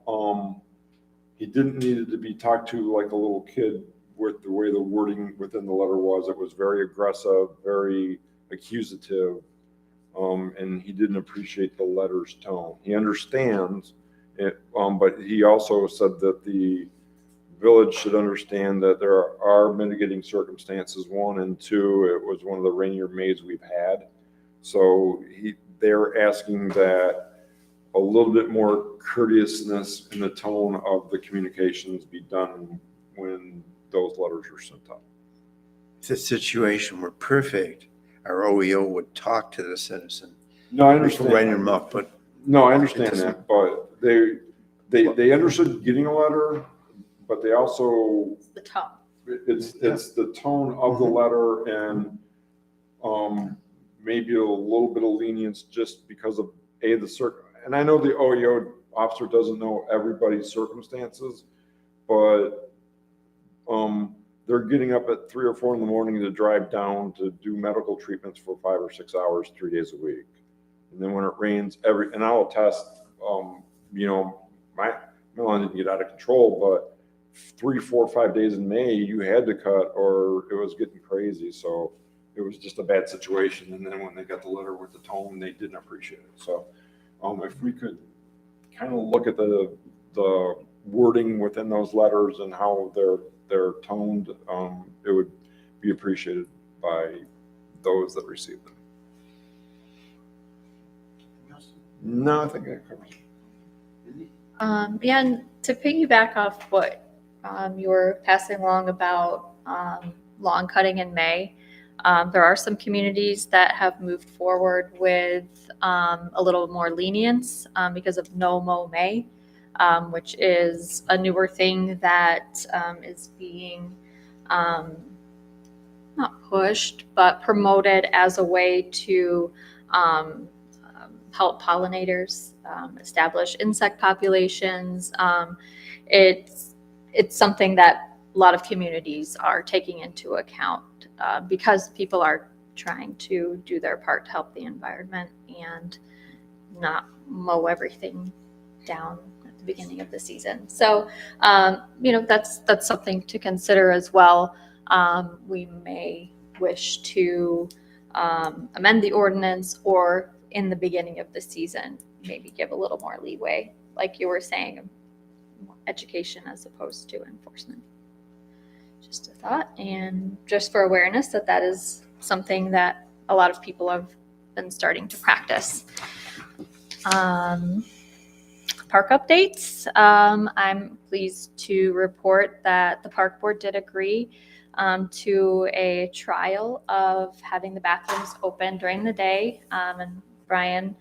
he didn't need to be talked to like a little kid with the way the wording within the letter was. It was very aggressive, very accusative, and he didn't appreciate the letter's tone. He understands it, but he also said that the village should understand that there are mitigating circumstances, 1, and 2, it was one of the rainier Mays we've had. So they're asking that a little bit more courteousness in the tone of the communications be done when those letters are sent out. If the situation were perfect, our OEO would talk to the citizen. No, I understand. Write them up, but No, I understand that, but they understood getting a letter, but they also, The top. it's the tone of the letter and maybe a little bit of lenience just because of and I know the OEO officer doesn't know everybody's circumstances, but they're getting up at 3 or 4 in the morning to drive down to do medical treatments for 5 or 6 hours, 3 days a week. And then when it rains and I'll attest, my lawn didn't get out of control, but 3, 4, 5 days in May, you had to cut or it was getting crazy. So it was just a bad situation. And then when they got the letter with the tone, they didn't appreciate it. So if we could kind of look at the wording within those letters and how they're toned, it would be appreciated by those that receive them. No, I think that covers it. Yeah, and to piggyback off what you were passing along about lawn cutting in May, there are some communities that have moved forward with a little more lenience because of No Mow May, which is a newer thing that is being not pushed, but promoted as a way to help pollinators establish insect populations. It's something that a lot of communities are taking into account because people are trying to do their part to help the environment and not mow everything down at the beginning of the season. So, that's something to consider as well. We may wish to amend the ordinance, or in the beginning of the season, maybe give a little more leeway, like you were saying, education as opposed to enforcement. Just a thought, and just for awareness that is something that a lot of people have been starting to practice. Park updates. I'm pleased to report that the park board did agree to a trial of having the bathrooms open during the day, and Brian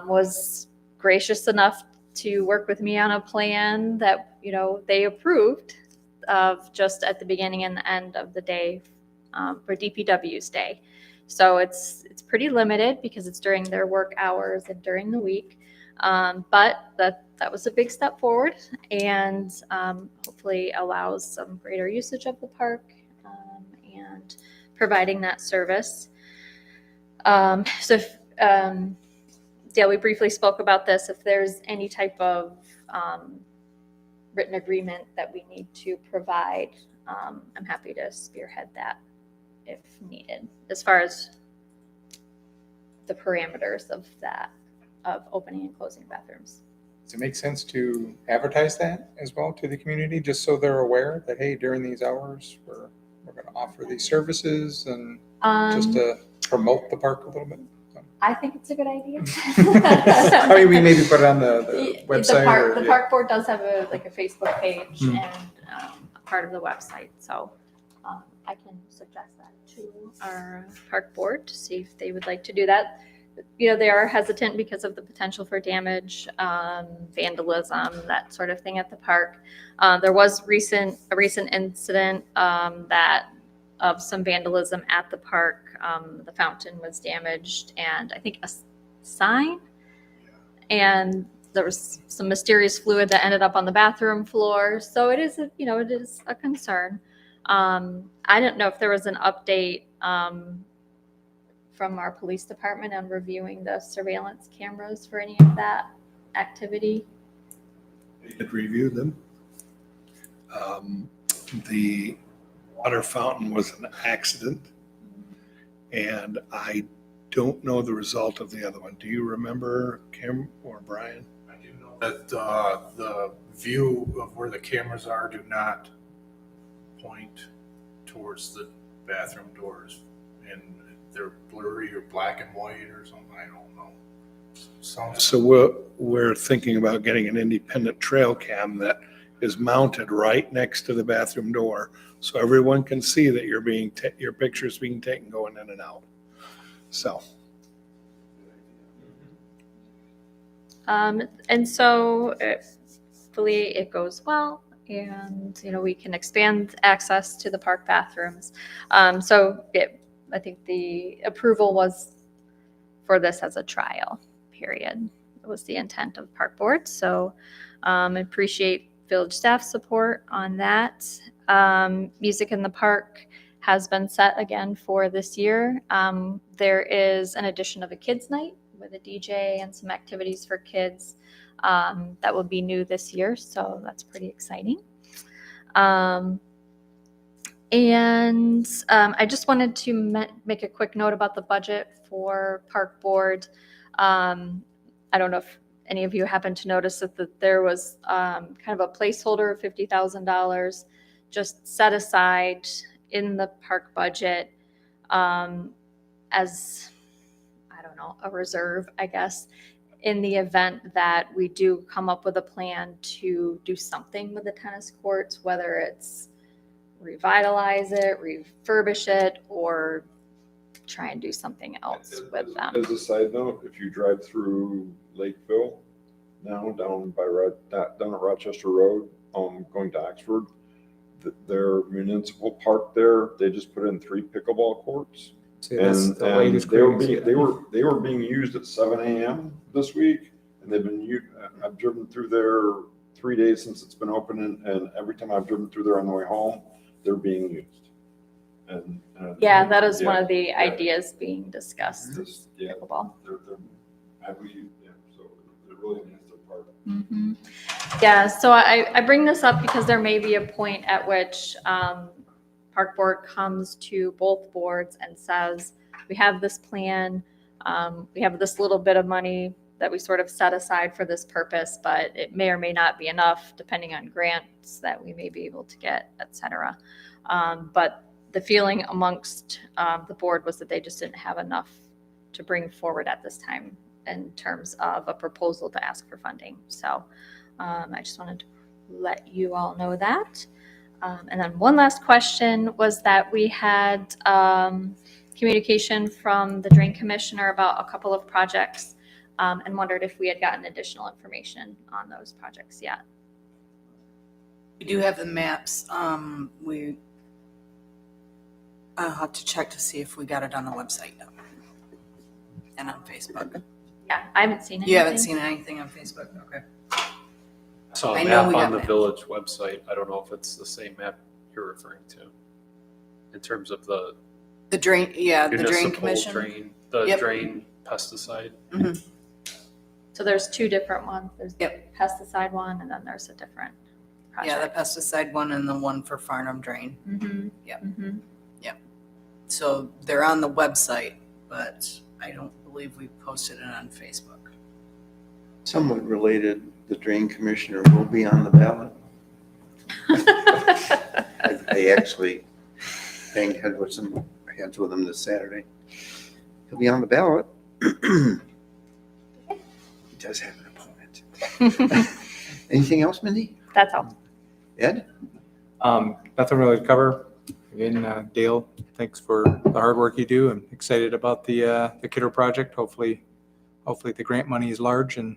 was gracious enough to work with me on a plan that they approved of just at the beginning and the end of the day for DPW's day. So it's pretty limited because it's during their work hours and during the week, but that was a big step forward, and hopefully allows some greater usage of the park and providing that service. So if, Dale, we briefly spoke about this. If there's any type of written agreement that we need to provide, I'm happy to spearhead that if needed, as far as the parameters of that, of opening and closing bathrooms. Does it make sense to advertise that as well to the community, just so they're aware that, hey, during these hours, we're going to offer these services, and just to promote the park a little bit? I think it's a good idea. I mean, we maybe put it on the website. The park board does have a Facebook page and a part of the website, so I can suggest that to our park board to see if they would like to do that. They are hesitant because of the potential for damage, vandalism, that sort of thing at the park. There was a recent incident of some vandalism at the park. The fountain was damaged, and I think a sign, and there was some mysterious fluid that ended up on the bathroom floor. So it is a concern. I don't know if there was an update from our police department on reviewing the surveillance cameras for any of that activity. They had reviewed them. The water fountain was an accident, and I don't know the result of the other one. Do you remember, Kim or Brian? I do know that the view of where the cameras are do not point towards the bathroom doors, and they're blurry or black and white or something. I don't know. So we're thinking about getting an independent trail cam that is mounted right next to the bathroom door, so everyone can see that your picture's being taken going in and out. So. And so hopefully it goes well, and we can expand access to the park bathrooms. I think the approval was for this as a trial period. It was the intent of park board. So I appreciate village staff support on that. Music in the park has been set again for this year. There is an addition of a kids night with a DJ and some activities for kids that will be new this year. So that's pretty exciting. I just wanted to make a quick note about the budget for Park Board. I don't know if any of you happen to notice that there was kind of a placeholder of $50,000 just set aside in the park budget as, I don't know, a reserve, I guess, in the event that we do come up with a plan to do something with the tennis courts, whether it's revitalize it, refurbish it, or try and do something else with them. As a side note, if you drive through Lakeville now, down at Rochester Road, going to Oxford, their municipal park there, they just put in 3 pickleball courts. See, that's And, the and latest they were craze, being, yeah. they were being used at 7 a.m. this week, and they've been, I've driven through there 3 days since it's been open, and every time I've driven through there on the way home, they're being used. And Yeah, that is one yeah, of the yeah. ideas being discussed, Just, yeah, pickleball. they're heavily used, yeah, so they're really nice to park. Mhm. Yeah, so I bring this up because there may be a point at which Park Board comes to both boards and says, we have this plan, we have this little bit of money that we sort of set aside for this purpose, but it may or may not be enough depending on grants that we may be able to get, et cetera. But the feeling amongst the board was that they just didn't have enough to bring forward at this time in terms of a proposal to ask for funding. So I just wanted to let you all know that. And then one last question was that we had communication from the Drain Commissioner about a couple of projects and wondered if we had gotten additional information on those projects yet. We do have the maps. I'll have to check to see if we got it on the website and on Facebook. Yeah, I haven't seen anything. You haven't seen anything on Facebook? Okay. I saw I a know map we on got the maps. village website. I don't know if it's the same map you're referring to. In terms of the The drain, yeah, the drain municipal commission. drain, the Yep. drain pesticide. So there's two different ones. There's the Yep. pesticide one, and then there's a different Yeah, the project. pesticide one and the one for Farnham Drain. Mm-hmm. Yep. Mm-hmm. So they're on the website, but I don't believe we posted it on Facebook. Somewhat related, the drain commissioner will be on the ballot. I actually banged heads with him this Saturday. He'll be on the ballot. He does have an opponent. Anything else, Mindy? That's all. Ed? Nothing really to cover. Again, Dale, thanks for the hard work you do. I'm excited about the Kidder project. Hopefully the grant money is large and,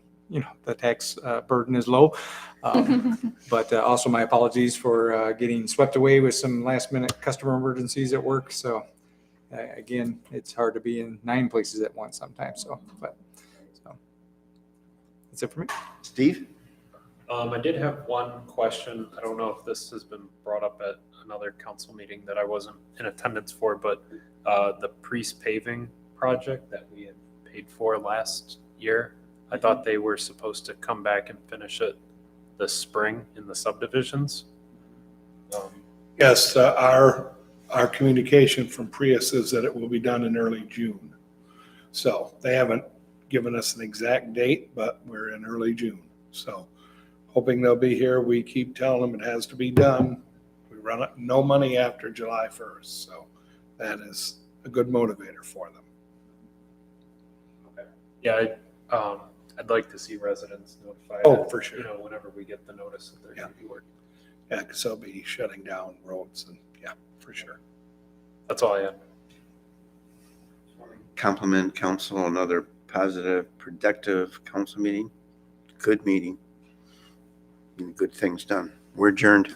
the tax burden is low. But also my apologies for getting swept away with some last minute customer emergencies at work. So again, it's hard to be in 9 places at once sometimes. So that's it for me. Steve? I did have one question. I don't know if this has been brought up at another council meeting that I wasn't in attendance for, but the Priest paving project that we had paid for last year, I thought they were supposed to come back and finish it this spring in the subdivisions. Yes, our communication from Prius is that it will be done in early June. So they haven't given us an exact date, but we're in early June. So hoping they'll be here. We keep telling them it has to be done. We run it, no money after July 1st. So that is a good motivator for them. Yeah, I'd like to see residents notified. Oh, for sure. Whenever we get the notice that they're going to be working. Yeah, because they'll be shutting down roads and yeah, for sure. That's all I had. Compliment council, another positive, productive council meeting. Good meeting. Good things done. We're adjourned.